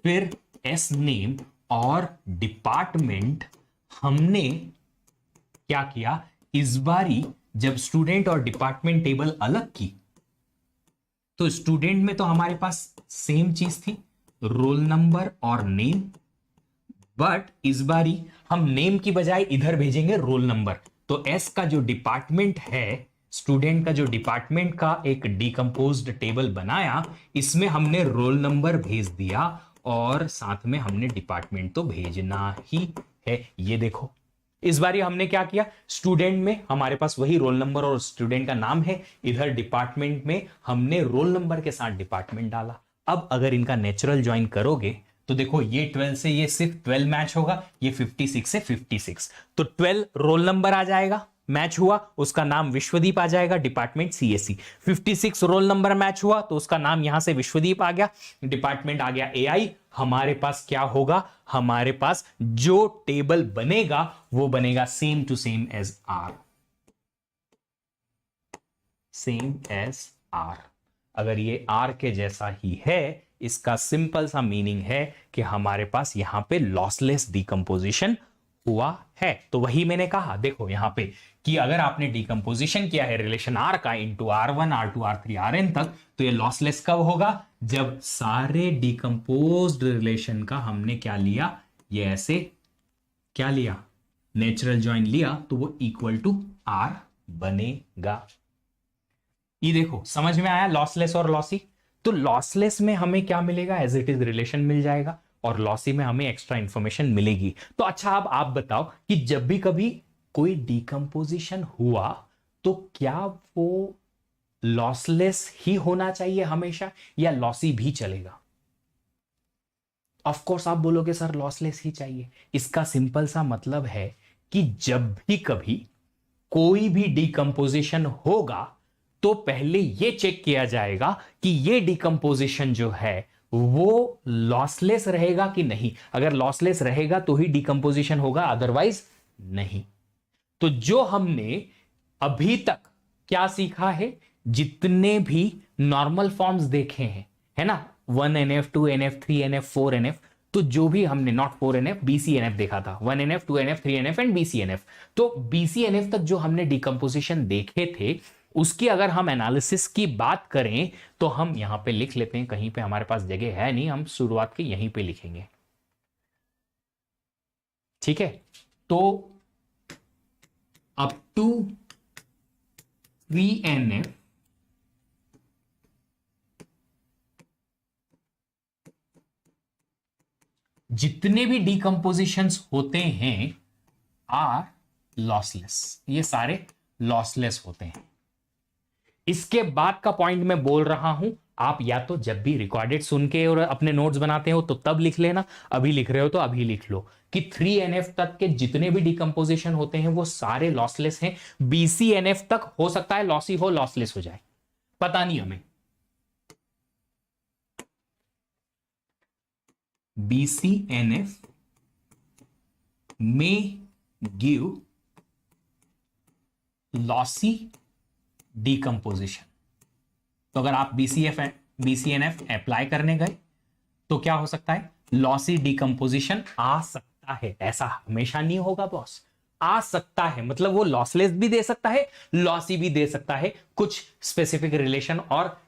फिर एस नेम और डिपार्टमेंट, हमने क्या किया, इस बारी जब स्टूडेंट और डिपार्टमेंट टेबल अलग की, तो स्टूडेंट में तो हमारे पास सेम चीज थी, रोल नंबर और नेम, बट इस बारी हम नेम की बजाय इधर भेजेंगे रोल नंबर। तो एस का जो डिपार्टमेंट है, स्टूडेंट का जो डिपार्टमेंट का एक डिकम्पोज्ड टेबल बनाया, इसमें हमने रोल नंबर भेज दिया और साथ में हमने डिपार्टमेंट तो भेजना ही है। ये देखो, इस बार हमने क्या किया, स्टूडेंट में हमारे पास वही रोल नंबर और स्टूडेंट का नाम है, इधर डिपार्टमेंट में हमने रोल नंबर के साथ डिपार्टमेंट डाला। अब अगर इनका नेचुरल ज्वाइन करोगे तो देखो, ये 12 से ये सिर्फ 12 मैच होगा, ये 56 से 56, तो 12 रोल नंबर आ जाएगा, मैच हुआ, उसका नाम विश्वदीप आ जाएगा, department CSC. 56 roll number match हुआ तो उसका नाम यहां से विश्वदीप आ गया, डिपार्टमेंट आ गया एआई। हमारे पास क्या होगा, हमारे पास जो टेबल बनेगा वो बनेगा same to same as R, same as R. अगर ये आर के जैसा ही है, इसका सिंपल सा मीनिंग है कि हमारे पास यहां पे लॉसलेस डिकम्पोजिशन हुआ है। तो वही मैंने कहा, देखो यहां पे कि अगर आपने डिकम्पोजिशन किया है रिलेशन आर का into R1 R2 R3 Rn तक, तो ये लॉसलेस कब होगा, जब सारे डिकम्पोज्ड रिलेशन का हमने क्या लिया, ये ऐसे क्या लिया, नेचुरल ज्वाइन लिया, तो वो इक्वल टू R बनेगा। ये देखो समझ में आया लॉसलेस और लॉसी। तो लॉसलेस में हमें क्या मिलेगा, एज इट इज रिलेशन मिल जाएगा, और लॉसी में हमें एक्स्ट्रा इंफॉर्मेशन मिलेगी। तो अच्छा, अब आप बताओ कि जब भी कभी कोई डिकम्पोजिशन हुआ तो क्या वो लॉसलेस ही होना चाहिए हमेशा, या लॉसी भी चलेगा? ऑफ कोर्स आप बोलोगे सर लॉसलेस ही चाहिए। इसका सिंपल सा मतलब है कि जब भी कभी कोई भी डिकम्पोजिशन होगा तो पहले यह चेक किया जाएगा कि यह डिकम्पोजिशन जो है वो लॉसलेस रहेगा कि नहीं। अगर लॉसलेस रहेगा तो ही डिकम्पोजिशन होगा, अदरवाइज नहीं। तो जो हमने अभी तक क्या सीखा है, जितने भी नॉर्मल फॉर्म्स देखे हैं, है ना, 1NF 2NF 3NF 4NF, तो जो भी हमने नॉट 4NF BCNF देखा था, 1NF 2NF 3NF and BCNF, तो BCNF तक जो हमने डिकम्पोजिशन देखे थे उसकी अगर हम एनालिसिस की बात करें तो हम यहां पे लिख लेते हैं, कहीं पे हमारे पास जगह है नहीं, हम शुरुआत के यहीं पे लिखेंगे, ठीक है। तो अप टू 3NF जितने भी डिकम्पोजिशंस होते हैं आर लॉसलेस, ये सारे लॉसलेस होते हैं। इसके बाद का पॉइंट मैं बोल रहा हूं, आप या तो जब भी रिकॉर्डेड सुन के और अपने नोट्स बनाते हो तो तब लिख लेना, अभी लिख रहे हो तो अभी लिख लो कि 3NF तक के जितने भी डिकम्पोजिशन होते हैं वो सारे लॉसलेस हैं। BCNF तक हो सकता है लॉसी हो, लॉसलेस हो जाए, पता नहीं हमें। BCNF may give lossy decomposition। तो अगर आप BCNF अप्लाई करने गए तो क्या हो सकता है, लॉसी डिकम्पोजिशन आ सकता है। ऐसा हमेशा नहीं होगा बॉस, आ सकता है, मतलब वो लॉसलेस भी दे सकता है, लॉसी भी दे सकता है, कुछ स्पेसिफिक रिलेशन और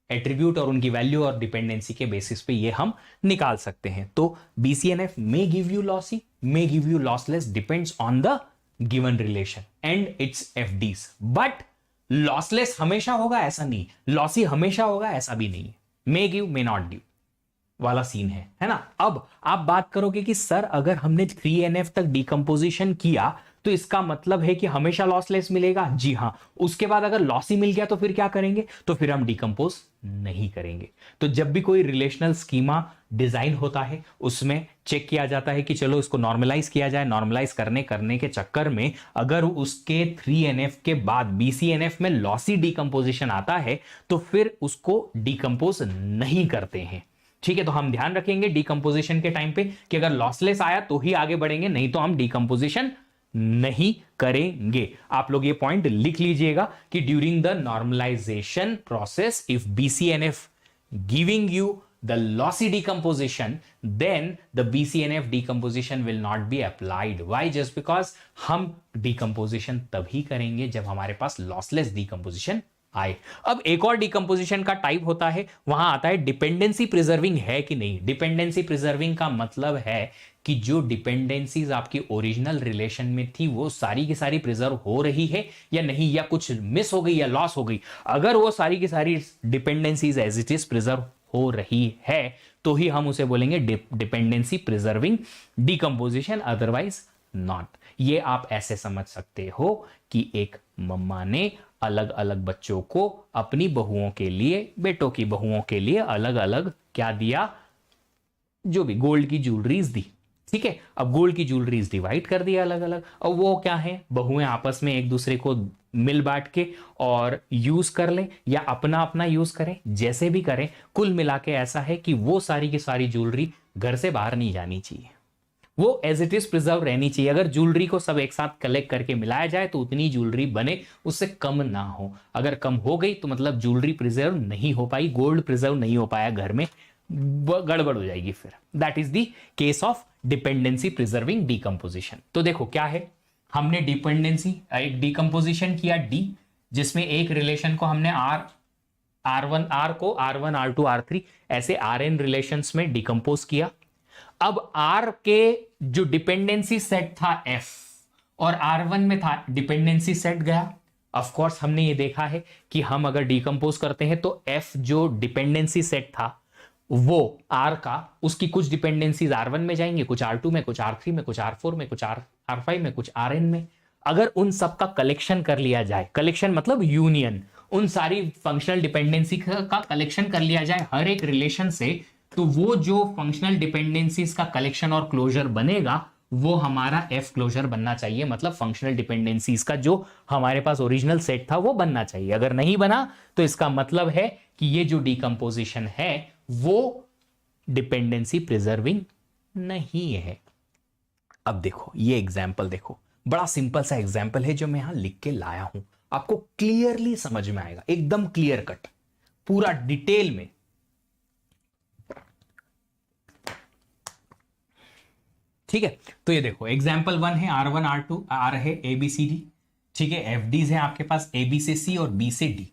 एट्रीब्यूट और उनकी वैल्यू और डिपेंडेंसी के बेसिस पे ये हम निकाल सकते हैं। तो BCNF may give you lossy, may give you lossless, depends on the given relation and its FDs, but lossless हमेशा होगा ऐसा नहीं, लॉसी हमेशा होगा ऐसा भी नहीं, may give may not give वाला सीन है ना। अब आप बात करोगे कि सर अगर हमने 3NF तक डिकम्पोजिशन किया तो इसका मतलब है कि हमेशा लॉसलेस मिलेगा, जी हां। उसके बाद अगर लॉसी मिल गया तो फिर क्या करेंगे, तो फिर हम डिकम्पोज नहीं करेंगे। तो जब भी कोई रिलेशनल स्कीमा डिजाइन होता है उसमें चेक किया जाता है कि चलो इसको नॉर्मलाइज किया जाए, नॉर्मलाइज करने के चक्कर में अगर उसके 3NF के बाद BCNF में लॉसी डिकम्पोजिशन आता है तो फिर उसको डिकम्पोज नहीं करते हैं, ठीक है। तो हम ध्यान रखेंगे डिकम्पोजिशन के टाइम पे कि अगर लॉसलेस आया तो ही आगे बढ़ेंगे, नहीं तो हम डिकम्पोजिशन नहीं करेंगे। आप लोग ये पॉइंट लिख लीजिएगा कि during the normalisation process if BCNF giving you the lossy decomposition, then the BCNF decomposition will not be applied. Why? Just because हम decomposition तभी करेंगे जब हमारे पास lossless decomposition आए। अब एक और डिकम्पोजिशन का टाइप होता है, वहां आता है डिपेंडेंसी प्रिजर्विंग है कि नहीं। डिपेंडेंसी प्रिजर्विंग का मतलब है कि जो डिपेंडेंसीज आपकी ओरिजिनल रिलेशन में थी वो सारी की सारी प्रिजर्व हो रही है या नहीं, या कुछ मिस हो गई या लॉस हो गई। अगर वो सारी की सारी dependencies as it is preserve हो रही है तो ही हम उसे बोलेंगे dependency preserving decomposition, otherwise not. ये आप ऐसे समझ सकते हो कि एक मम्मा ने अलग अलग बच्चों को अपनी बहुओं के लिए, बेटों की बहुओं के लिए अलग अलग क्या दिया, जो भी गोल्ड की ज्वेलरीज दी, ठीक है। अब गोल्ड की ज्वेलरीज डिवाइड कर दिया अलग अलग, अब वो क्या है, बहुएं आपस में एक दूसरे को मिल बांट के और यूज कर लें या अपना अपना यूज करें, जैसे भी करें, कुल मिला के ऐसा है कि वो सारी की सारी ज्वेलरी घर से बाहर नहीं जानी चाहिए, वो एज इट इज प्रिजर्व रहनी चाहिए। अगर ज्वेलरी को सब एक साथ कलेक्ट करके मिलाया जाए तो उतनी ज्वेलरी बने, उससे कम ना हो। अगर कम हो गई तो मतलब ज्वेलरी प्रिजर्व नहीं हो पाई, गोल्ड प्रिजर्व नहीं हो पाया घर में, गड़बड़ हो जाएगी फिर। That is the case of dependency preserving decomposition. तो देखो क्या है, हमने डिपेंडेंसी एक डिकम्पोजिशन किया डी, जिसमें एक रिलेशन को हमने R को R1 R2 R3 ऐसे Rn रिलेशंस में डिकम्पोज किया। अब R के जो डिपेंडेंसी सेट था F और R1 में था डिपेंडेंसी सेट गया। ऑफ कोर्स हमने ये देखा है कि हम अगर डिकम्पोज करते हैं तो F जो डिपेंडेंसी सेट था वो R का, उसकी कुछ डिपेंडेंसीज R1 में जाएंगे, कुछ R2 में, कुछ R3 में, कुछ R4 में, कुछ R5 में, कुछ Rn में। अगर उन सब का कलेक्शन कर लिया जाए, कलेक्शन मतलब यूनियन, उन सारी फंक्शनल डिपेंडेंसी का कलेक्शन कर लिया जाए हर एक रिलेशन से, तो वो जो फंक्शनल डिपेंडेंसीज का कलेक्शन और क्लोजर बनेगा वो हमारा F क्लोजर बनना चाहिए। मतलब फंक्शनल डिपेंडेंसीज का जो हमारे पास ओरिजिनल सेट था वो बनना चाहिए। अगर नहीं बना तो इसका मतलब है कि ये जो डिकम्पोजिशन है वो डिपेंडेंसी प्रिजर्विंग नहीं है। अब देखो ये एग्जाम्पल देखो, बड़ा सिंपल सा एग्जाम्पल है जो मैं यहां लिख के लाया हूं, आपको क्लियरली समझ में आएगा, एकदम क्लियर कट, पूरा डिटेल में। ठीक है, तो ये देखो एग्जाम्पल 1 है R1 R2, आर है ABCD, ठीक है, एफडीज है आपके पास AB से C और B से D।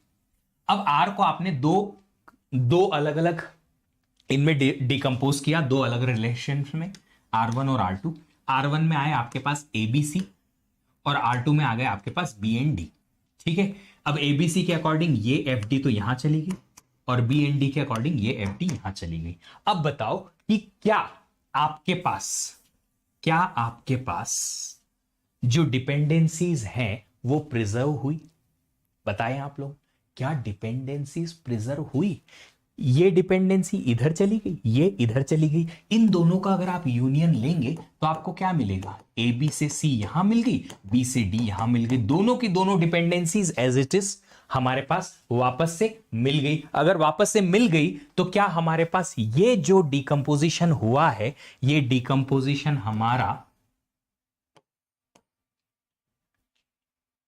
अब R को आपने दो दो अलग अलग इनमें डिकम्पोज किया, दो अलग रिलेशन में, R1 और R2। R1 में आए आपके पास ABC और R2 में आ गए आपके पास B एंड D। ठीक है, अब ABC के अकॉर्डिंग ये FD तो यहां चली गई और B एंड D के अकॉर्डिंग ये FD यहां चली गई। अब बताओ कि क्या आपके पास जो डिपेंडेंसीज हैं वो प्रिजर्व हुई? बताएं आप लोग, क्या डिपेंडेंसीज प्रिजर्व हुई? ये डिपेंडेंसी इधर चली गई, ये इधर चली गई, इन दोनों का अगर आप यूनियन लेंगे तो आपको क्या मिलेगा? ए बी से सी यहां मिल गई, बी से डी यहां मिल गई, दोनों की दोनों डिपेंडेंसीज एज इट इज हमारे पास वापस से मिल गई। अगर वापस से मिल गई तो क्या हमारे पास ये जो डिकम्पोजिशन हुआ है, ये डिकम्पोजिशन हमारा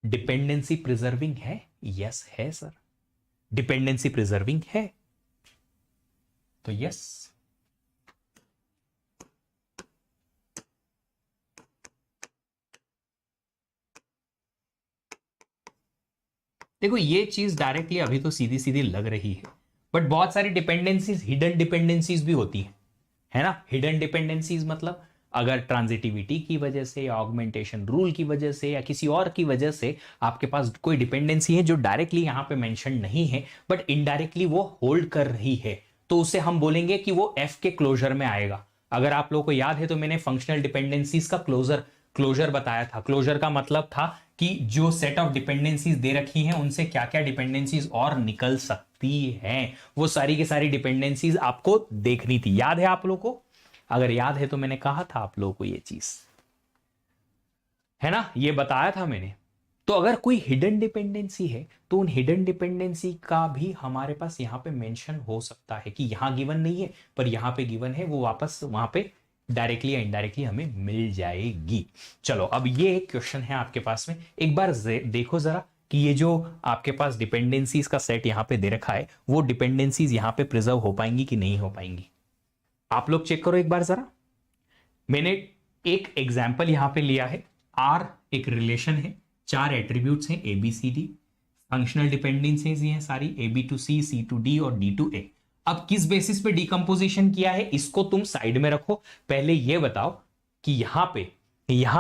डिपेंडेंसी प्रिजर्विंग है? यस है सर, डिपेंडेंसी प्रिजर्विंग है, तो यस। देखो ये चीज डायरेक्टली अभी तो सीधी सीधी लग रही है, बट बहुत सारी डिपेंडेंसीज हिडन डिपेंडेंसीज भी होती है ना? हिडन डिपेंडेंसीज मतलब अगर ट्रांजिटिविटी की वजह से या ऑगमेंटेशन रूल की वजह से या किसी और की वजह से आपके पास कोई डिपेंडेंसी है जो डायरेक्टली यहां पे मेंशन नहीं है बट इनडायरेक्टली वो होल्ड कर रही है, तो उसे हम बोलेंगे कि वो एफ के क्लोजर में आएगा। अगर आप लोगों को याद है तो मैंने फंक्शनल डिपेंडेंसीज का क्लोजर बताया था। क्लोजर का मतलब था कि जो सेट ऑफ डिपेंडेंसीज दे रखी हैं उनसे क्या क्या डिपेंडेंसीज और निकल सकती हैं, वो सारी की सारी डिपेंडेंसीज आपको देखनी थी। याद है आप लोगों को? अगर याद है तो मैंने कहा था आप लोगों को ये चीज, है ना, ये बताया था मैंने। तो अगर कोई हिडन डिपेंडेंसी है तो उन हिडन डिपेंडेंसी का भी हमारे पास यहां पे मेंशन हो सकता है कि यहां गिवन नहीं है पर यहां पे गिवन है, वो वापस वहां पे डायरेक्टली या इनडायरेक्टली हमें मिल जाएगी। चलो अब ये एक क्वेश्चन है आपके पास में, एक बार देखो जरा कि ये जो आपके पास डिपेंडेंसीज का सेट यहां पे दे रखा है वो डिपेंडेंसीज यहां पे प्रिजर्व हो पाएंगी कि नहीं हो पाएंगी? आप लोग चेक करो एक बार जरा। मैंने एक एग्जाम्पल यहां पे लिया है, आर एक रिलेशन है, चार एट्रीब्यूट्स हैं A B C D, functional dependencies हैं सारी, A B to C to D और डी टू ए। अब किस बेसिस पे डिकम्पोजिशन किया है इसको तुम साइड में रखो, पहले ये बताओ कि यहां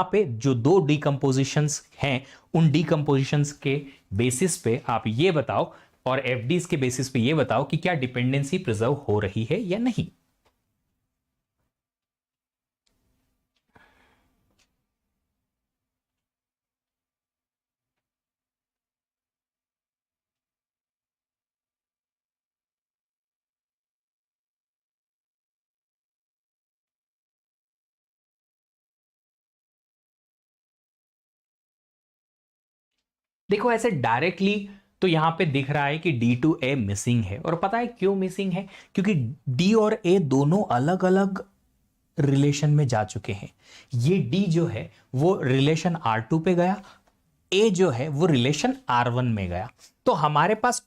पे जो दो डिकम्पोजिशंस हैं उन डिकम्पोजिशंस के बेसिस पे आप ये बताओ और एफडीज के बेसिस पे ये बताओ कि क्या डिपेंडेंसी प्रिजर्व हो रही है या नहीं। देखो ऐसे डायरेक्टली तो यहां पे दिख रहा है कि डी टू ए मिसिंग है, और पता है क्यों मिसिंग है? क्योंकि डी और ए दोनों अलग अलग रिलेशन में जा चुके हैं। ये डी जो है वो रिलेशन R2 पे गया, ए जो है वो रिलेशन R1 में गया। तो हमारे पास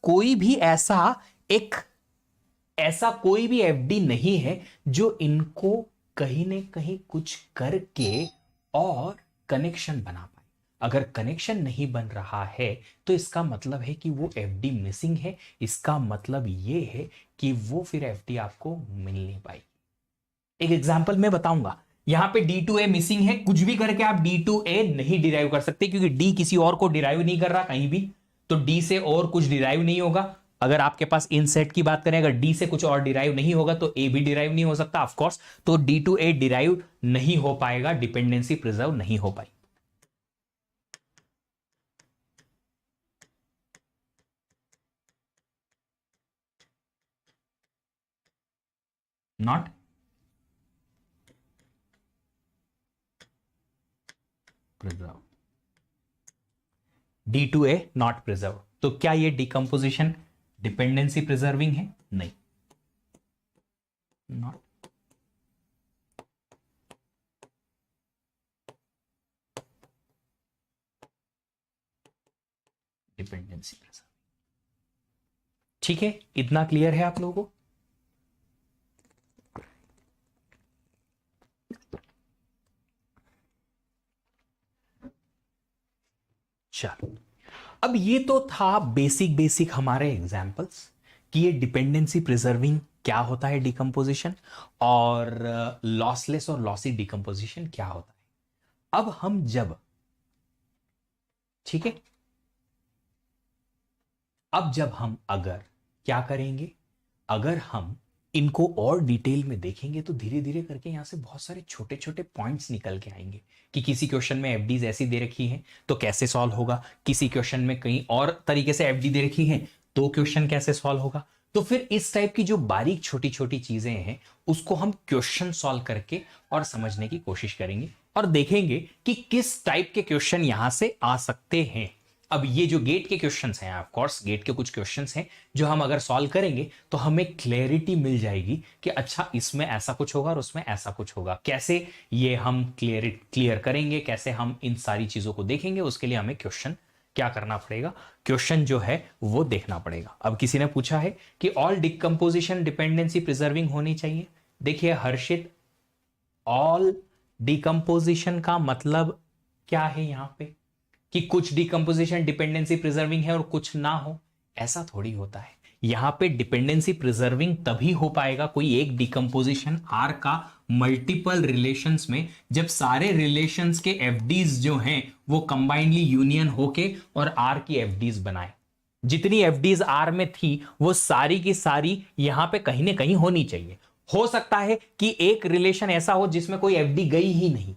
ऐसा कोई भी एफडी नहीं है जो इनको कहीं ना कहीं कुछ करके और कनेक्शन बना पाए। अगर कनेक्शन नहीं बन रहा है तो इसका मतलब है कि वो एफडी मिसिंग है, इसका मतलब ये है कि वो फिर एफडी आपको मिल नहीं पाई। एक एग्जांपल मैं बताऊंगा, यहां पे D2A मिसिंग है, कुछ भी करके आप D2A नहीं डिराइव कर सकते क्योंकि D किसी और को डिराइव नहीं कर रहा कहीं भी, तो D से और कुछ डिराइव नहीं होगा। अगर आपके पास इन सेट की बात करें, अगर D से कुछ और डिराइव नहीं होगा तो A भी डिराइव नहीं हो सकता ऑफ कोर्स, तो D2A डिराइव नहीं हो पाएगा, डिपेंडेंसी प्रिजर्व नहीं हो पाई। Not preserve, D2A not preserve. तो क्या ये डिकम्पोजिशन डिपेंडेंसी प्रिजर्विंग है? नहीं, नॉट डिपेंडेंसी प्रिजर्व। ठीक है, इतना क्लियर है आप लोगों को? चलो, अब ये तो था बेसिक बेसिक हमारे एग्जाम्पल्स कि ये डिपेंडेंसी प्रिजर्विंग क्या होता है डिकम्पोजिशन, और लॉसलेस और लॉसी डिकम्पोजिशन क्या होता है। अब हम जब, ठीक है, अब जब हम अगर क्या करेंगे, अगर हम इनको और डिटेल में देखेंगे तो धीरे धीरे करके यहां से बहुत सारे छोटे छोटे पॉइंट्स निकल के आएंगे कि किसी क्वेश्चन में एफडीज ऐसी दे रखी है तो कैसे सॉल्व होगा, किसी क्वेश्चन में कहीं और तरीके से एफडी दे रखी है तो क्वेश्चन कैसे सॉल्व होगा। तो फिर इस टाइप की जो बारीक छोटी छोटी चीजें हैं उसको हम क्वेश्चन सॉल्व करके और समझने की कोशिश करेंगे और देखेंगे कि किस टाइप के क्वेश्चन यहां से आ सकते हैं। अब ये जो गेट के क्वेश्चंस हैं, ऑफ कोर्स गेट के कुछ क्वेश्चंस हैं जो हम अगर सॉल्व करेंगे तो हमें क्लैरिटी मिल जाएगी कि अच्छा इसमें ऐसा कुछ होगा और उसमें ऐसा कुछ होगा। कैसे ये हम क्लियर करेंगे, कैसे हम इन सारी चीजों को देखेंगे, उसके लिए हमें क्वेश्चन क्या करना पड़ेगा, क्वेश्चन जो है वो देखना पड़ेगा। अब किसी ने पूछा है कि ऑल डिकम्पोजिशन डिपेंडेंसी प्रिजर्विंग होनी चाहिए। देखिए हर्षित, ऑल डिकम्पोजिशन का मतलब क्या है यहां पे कि कुछ डिकम्पोजिशन डिपेंडेंसी प्रिजर्विंग है और कुछ ना हो, ऐसा थोड़ी होता है। यहां पे डिपेंडेंसी प्रिजर्विंग तभी हो पाएगा कोई एक डिकम्पोजिशन आर का मल्टीपल रिलेशंस में, जब सारे रिलेशंस के एफडीज जो हैं वो कंबाइंडली यूनियन होके और आर की एफडीज बनाए। जितनी एफडीज आर में थी वो सारी की सारी यहां पे कहीं ना कहीं होनी चाहिए। हो सकता है कि एक रिलेशन ऐसा हो जिसमें कोई एफडी गई ही नहीं,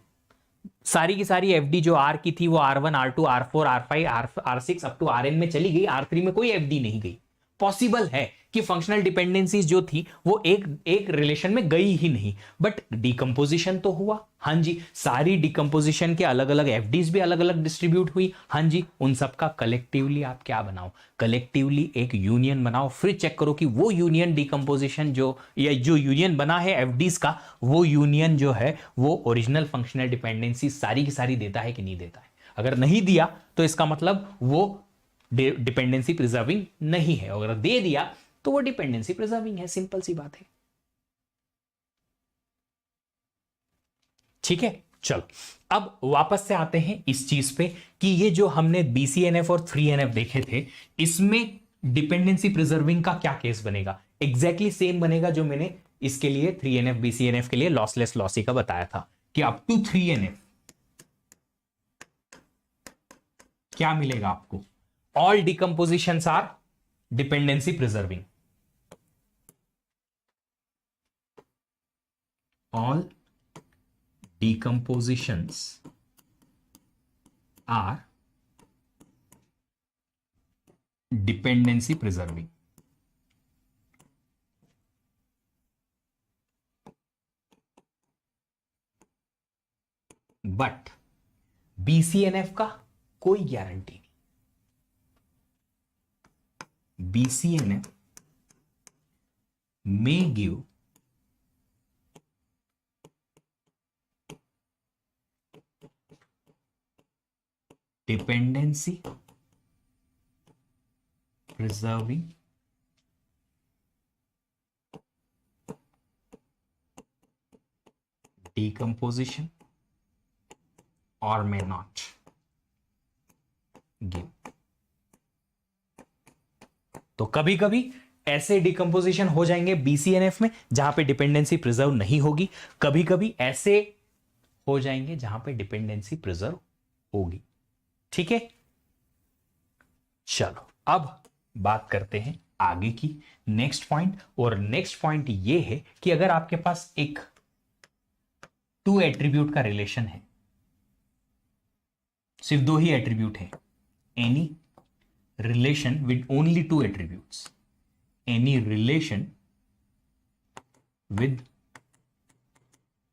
सारी की सारी एफडी जो आर की थी वो R1 R2 R4 R5 R6 up to Rn में चली गई, R3 में कोई एफडी नहीं गई। पॉसिबल है कि फंक्शनल डिपेंडेंसीज जो थी वो एक रिलेशन में गई ही नहीं, बट डिकम्पोजिशन तो हुआ। हाँ जी, सारी डिकम्पोजिशन के अलग अलग एफडीज भी अलग अलग डिस्ट्रीब्यूट हुई। हाँ जी, उन सबका कलेक्टिवली आप क्या बनाओ, कलेक्टिवली एक यूनियन बनाओ, फिर चेक करो कि वो यूनियन डिकम्पोजिशन जो या जो यूनियन बना है एफडीज का, वो यूनियन जो है वो ओरिजिनल फंक्शनल डिपेंडेंसी सारी की सारी देता है कि नहीं देता है। अगर नहीं दिया तो इसका मतलब वो डिपेंडेंसी प्रिजर्विंग नहीं है, अगर दे दिया तो वो डिपेंडेंसी प्रिजर्विंग है। सिंपल सी बात है। ठीक है, चलो अब वापस से आते हैं इस चीज पे कि ये जो हमने BCNF और 3NF देखे थे, इसमें डिपेंडेंसी प्रिजर्विंग का क्या केस बनेगा। एग्जैक्टली सेम बनेगा जो मैंने इसके लिए 3NF BCNF के लिए लॉसलेस लॉसी का बताया था कि अप टू 3NF क्या मिलेगा आपको, all decompositions are dependency preserving, all decompositions are dependency preserving. But BCNF का कोई गारंटी नहीं। BCNF may give dependency preserving decomposition or may not give। तो कभी कभी ऐसे डिकम्पोजिशन हो जाएंगे BCNF में जहां पे डिपेंडेंसी प्रिजर्व नहीं होगी, कभी कभी ऐसे हो जाएंगे जहां पे डिपेंडेंसी प्रिजर्व होगी। ठीक है, चलो अब बात करते हैं आगे की नेक्स्ट पॉइंट। और नेक्स्ट पॉइंट ये है कि अगर आपके पास एक 2 एट्रीब्यूट का रिलेशन है, सिर्फ 2 ही एट्रीब्यूट है, any relation with only 2 attributes, any relation with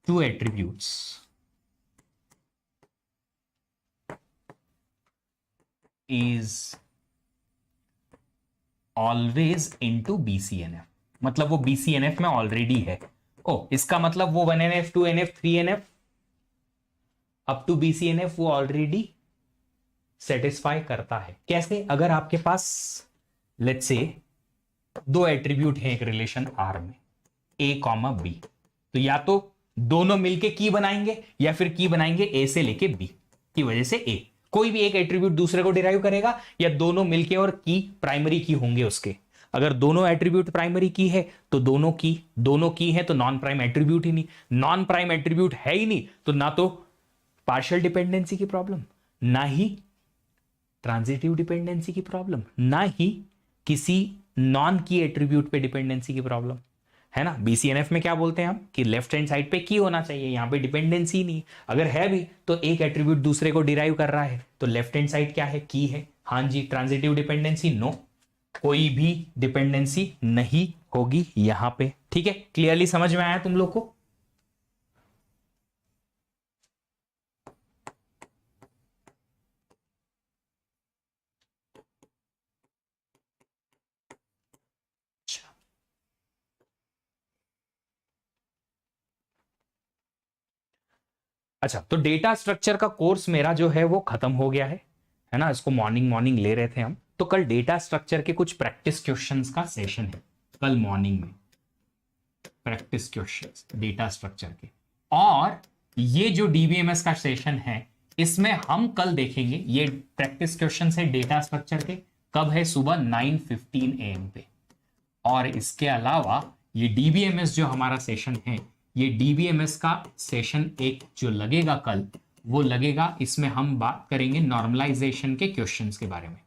2 attributes is always into BCNF, मतलब वो BCNF में ऑलरेडी है। इसका मतलब वो 1NF 2NF 3NF up to BCNF वो ऑलरेडी सेटिस्फाई करता है। कैसे, अगर आपके पास लेट्स से 2 एट्रीब्यूट है एक रिलेशन R में, A, B, तो या तो दोनों मिलके की बनाएंगे या फिर की बनाएंगे A से लेके B की वजह से A, कोई भी एक एट्रीब्यूट दूसरे को डिराइव करेगा या दोनों मिलके और की प्राइमरी की होंगे उसके। अगर दोनों एट्रीब्यूट प्राइमरी की है तो दोनों की है तो नॉन प्राइम एट्रीब्यूट ही नहीं, नॉन प्राइम एट्रीब्यूट है ही नहीं तो ना तो पार्शियल डिपेंडेंसी की प्रॉब्लम, ना ही ट्रांजिटिव डिपेंडेंसी की प्रॉब्लम, ना ही किसी नॉन की एट्रीब्यूट पे डिपेंडेंसी की प्रॉब्लम, है ना। बीसीएनएफ में क्या बोलते हैं हम कि लेफ्ट हैंड साइड पे की होना चाहिए, यहां पे डिपेंडेंसी नहीं, अगर है भी तो एक एट्रीब्यूट दूसरे को डिराइव कर रहा है तो लेफ्ट हैंड साइड क्या है, की है। हाँ जी, ट्रांजिटिव डिपेंडेंसी नो, कोई भी डिपेंडेंसी नहीं होगी यहां पे। ठीक है, क्लियरली समझ में आया तुम लोग को? अच्छा, तो डेटा स्ट्रक्चर का कोर्स मेरा जो है वो खत्म हो गया है ना। इसको मॉर्निंग मॉर्निंग ले रहे थे हम, तो कल डेटा स्ट्रक्चर के कुछ प्रैक्टिस क्वेश्चंस का सेशन है, कल मॉर्निंग में प्रैक्टिस क्वेश्चंस डेटा स्ट्रक्चर के। और ये जो डीबीएमएस का सेशन है इसमें हम कल देखेंगे ये प्रैक्टिस क्वेश्चन है डेटा स्ट्रक्चर के। कब है? सुबह 9:15 AM पे। और इसके अलावा ये डीबीएमएस जो हमारा सेशन है, ये डीबीएमएस का सेशन एक जो लगेगा कल, वो लगेगा, इसमें हम बात करेंगे नॉर्मलाइजेशन के क्वेश्चंस के बारे में।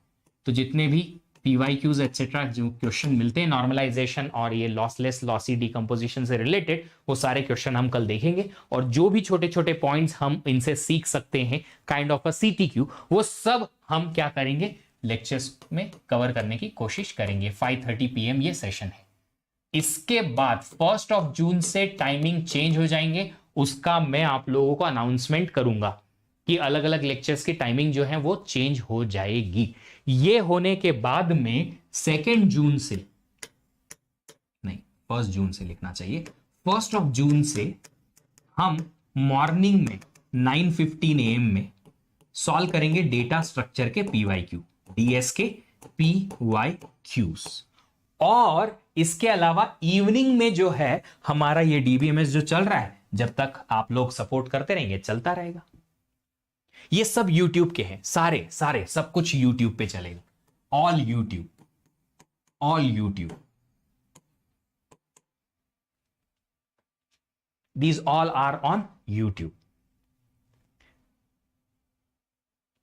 तो जितने भी पीवाईक्यूज एक्सेट्रा जो क्वेश्चन मिलते हैं नॉर्मलाइजेशन और ये लॉसलेस लॉसी डिकम्पोजिशन से रिलेटेड, वो सारे क्वेश्चन हम कल देखेंगे। और जो भी छोटे छोटे पॉइंट्स हम इनसे सीख सकते हैं, काइंड ऑफ अ सीटीक्यू, वो सब हम क्या करेंगे, लेक्चर्स में कवर करने की कोशिश करेंगे। 5:30 PM ये सेशन है। इसके बाद 1 जून से टाइमिंग चेंज हो जाएंगे, उसका मैं आप लोगों को अनाउंसमेंट करूंगा कि अलग अलग लेक्चर्स की टाइमिंग जो है वो चेंज हो जाएगी। ये होने के बाद में 2 जून से नहीं, 1 जून से लिखना चाहिए, 1 जून से हम मॉर्निंग में 9:15 AM में सॉल्व करेंगे डेटा स्ट्रक्चर के पीवाईक्यू, डीएस के पीवाईक्यूज। और इसके अलावा इवनिंग में जो है हमारा ये डीबीएमएस जो चल रहा है, जब तक आप लोग सपोर्ट करते रहेंगे चलता रहेगा। ये सब यूट्यूब के हैं, सारे सारे सब कुछ यूट्यूब पे चलेगा, all YouTube, all YouTube, these all are on YouTube.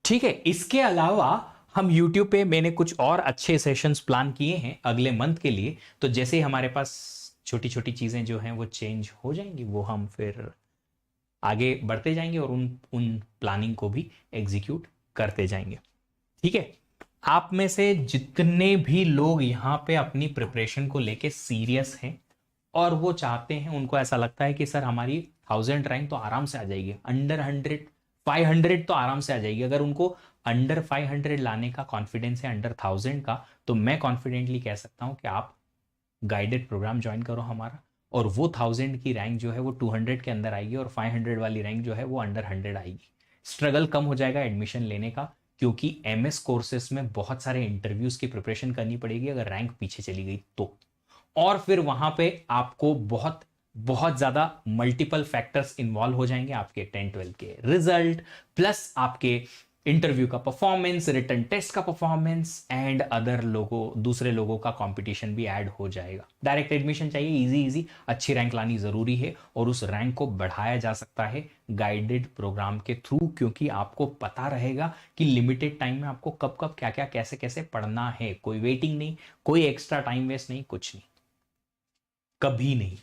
ठीक है, इसके अलावा हम YouTube पे मैंने कुछ और अच्छे सेशंस प्लान किए हैं अगले मंथ के लिए। तो जैसे ही हमारे पास छोटी छोटी चीज़ें जो हैं वो चेंज हो जाएंगी, वो हम फिर आगे बढ़ते जाएंगे और उन प्लानिंग को भी एग्जीक्यूट करते जाएंगे। ठीक है, आप में से जितने भी लोग यहाँ पे अपनी प्रिपरेशन को लेके सीरियस हैं और वो चाहते हैं, उनको ऐसा लगता है कि सर हमारी 1000 रैंक तो आराम से आ जाएगी, अंडर 100 500 तो आराम से आ जाएगी। अगर उनको अंडर 500 लाने का कॉन्फिडेंस है, अंडर 1000 का, तो मैं कॉन्फिडेंटली कह सकता हूं कि आप गाइडेड प्रोग्राम ज्वाइन करो हमारा, और वो 1000 की रैंक जो है वो 200 के अंदर आएगी और 500 वाली रैंक जो है वो अंडर 100 आएगी। स्ट्रगल कम हो जाएगा एडमिशन लेने का, क्योंकि एमएस कोर्सेस में बहुत सारे इंटरव्यूज की प्रिपरेशन करनी पड़ेगी अगर रैंक पीछे चली गई तो। और फिर वहां पे आपको बहुत बहुत ज्यादा मल्टीपल फैक्टर्स इन्वॉल्व हो जाएंगे, आपके 10-12 के रिजल्ट प्लस आपके इंटरव्यू का परफॉर्मेंस, रिटन टेस्ट का परफॉर्मेंस एंड अदर लोगों, दूसरे लोगों का कंपटीशन भी ऐड हो जाएगा। डायरेक्ट एडमिशन चाहिए, इजी इजी अच्छी रैंक लानी जरूरी है, और उस रैंक को बढ़ाया जा सकता है गाइडेड प्रोग्राम के थ्रू, क्योंकि आपको पता रहेगा कि लिमिटेड टाइम में आपको कब कब क्या क्या कैसे कैसे पढ़ना है। कोई वेटिंग नहीं, कोई एक्स्ट्रा टाइम वेस्ट नहीं, कुछ नहीं, कभी नहीं।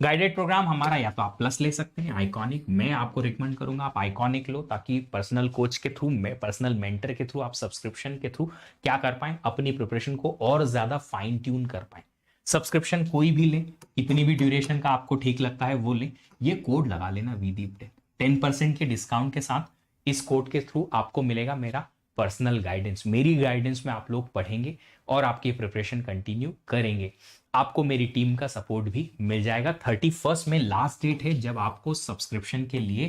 गाइडेड प्रोग्राम हमारा या तो आप प्लस ले सकते हैं आइकॉनिक, मैं आपको रिकमेंड करूंगा आप आइकॉनिक लो, ताकि पर्सनल कोच के थ्रू, मैं पर्सनल मेंटर के थ्रू, आप सब्सक्रिप्शन के थ्रू क्या कर पाए, अपनी प्रिपरेशन को और ज्यादा फाइन ट्यून कर पाए। सब्सक्रिप्शन कोई भी ले, इतनी भी ड्यूरेशन का आपको ठीक लगता है वो ले, ये कोड लगा लेना वीदीप 10% के डिस्काउंट के साथ। इस कोड के थ्रू आपको मिलेगा मेरा पर्सनल गाइडेंस, मेरी गाइडेंस में आप लोग पढ़ेंगे और आपकी प्रिपरेशन कंटिन्यू करेंगे। आपको मेरी टीम का सपोर्ट भी मिल जाएगा। 31 में लास्ट डेट है जब आपको सब्सक्रिप्शन के लिए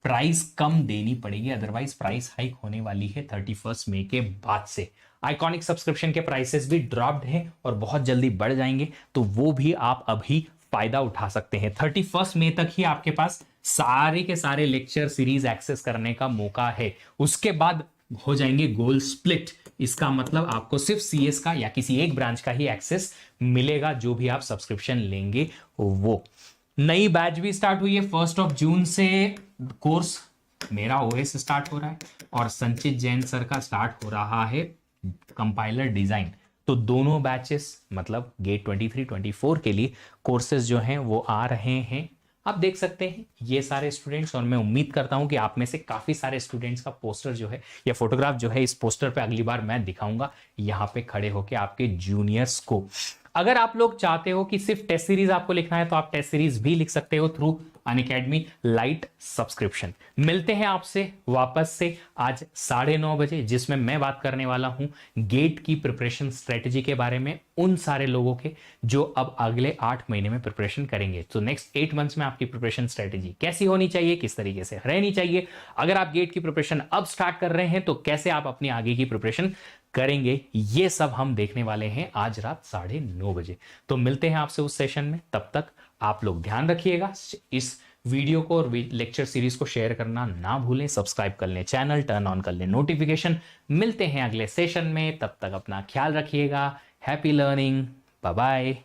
प्राइस कम देनी पड़ेगी, अदरवाइज प्राइस हाइक होने वाली है 31 मई के बाद से। आइकॉनिक सब्सक्रिप्शन के प्राइसेस भी ड्रॉप्ड हैं और बहुत जल्दी बढ़ जाएंगे, तो वो भी आप अभी फायदा उठा सकते हैं। 31 मई तक ही आपके पास सारे के सारे लेक्चर सीरीज एक्सेस करने का मौका है। उसके बाद हो जाएंगे गोल स्प्लिट। इसका मतलब आपको सिर्फ सीएस का या किसी एक ब्रांच का ही एक्सेस मिलेगा, जो भी आप सब्सक्रिप्शन लेंगे वो। नई बैच भी स्टार्ट हुई है 1 जून से। कोर्स मेरा ओएस स्टार्ट हो रहा है और संचित जैन सर का स्टार्ट हो रहा है कंपाइलर डिजाइन। तो दोनों बैचेस मतलब गेट 23 24 के लिए कोर्सेज जो हैं वो आ रहे हैं। आप देख सकते हैं ये सारे स्टूडेंट्स, और मैं उम्मीद करता हूं कि आप में से काफी सारे स्टूडेंट्स का पोस्टर जो है या फोटोग्राफ जो है इस पोस्टर पे अगली बार मैं दिखाऊंगा यहां पे खड़े होके आपके जूनियर्स को। अगर आप लोग चाहते हो कि सिर्फ टेस्ट सीरीज आपको लिखना है तो आप टेस्ट सीरीज भी लिख सकते हो थ्रू अनअकैडमी लाइट सब्सक्रिप्शन। मिलते हैं आपसे वापस से आज 9:30 बजे, जिसमें मैं बात करने वाला हूं गेट की प्रिपरेशन स्ट्रेटेजी के बारे में, उन सारे लोगों के जो अब अगले 8 महीने में प्रिपरेशन करेंगे। तो नेक्स्ट 8 मंथ्स में आपकी प्रिपरेशन स्ट्रेटेजी कैसी होनी चाहिए, किस तरीके से रहनी चाहिए। अगर आप गेट की प्रिपरेशन अब स्टार्ट कर रहे हैं तो कैसे आप अपनी आगे की प्रिपरेशन करेंगे, ये सब हम देखने वाले हैं आज रात 9:30 बजे। तो मिलते हैं आपसे उस सेशन में। तब तक आप लोग ध्यान रखिएगा, इस वीडियो को और लेक्चर सीरीज को शेयर करना ना भूलें, सब्सक्राइब कर लें चैनल, टर्न ऑन कर लें नोटिफिकेशन। मिलते हैं अगले सेशन में, तब तक अपना ख्याल रखिएगा। Happy learning, bye bye.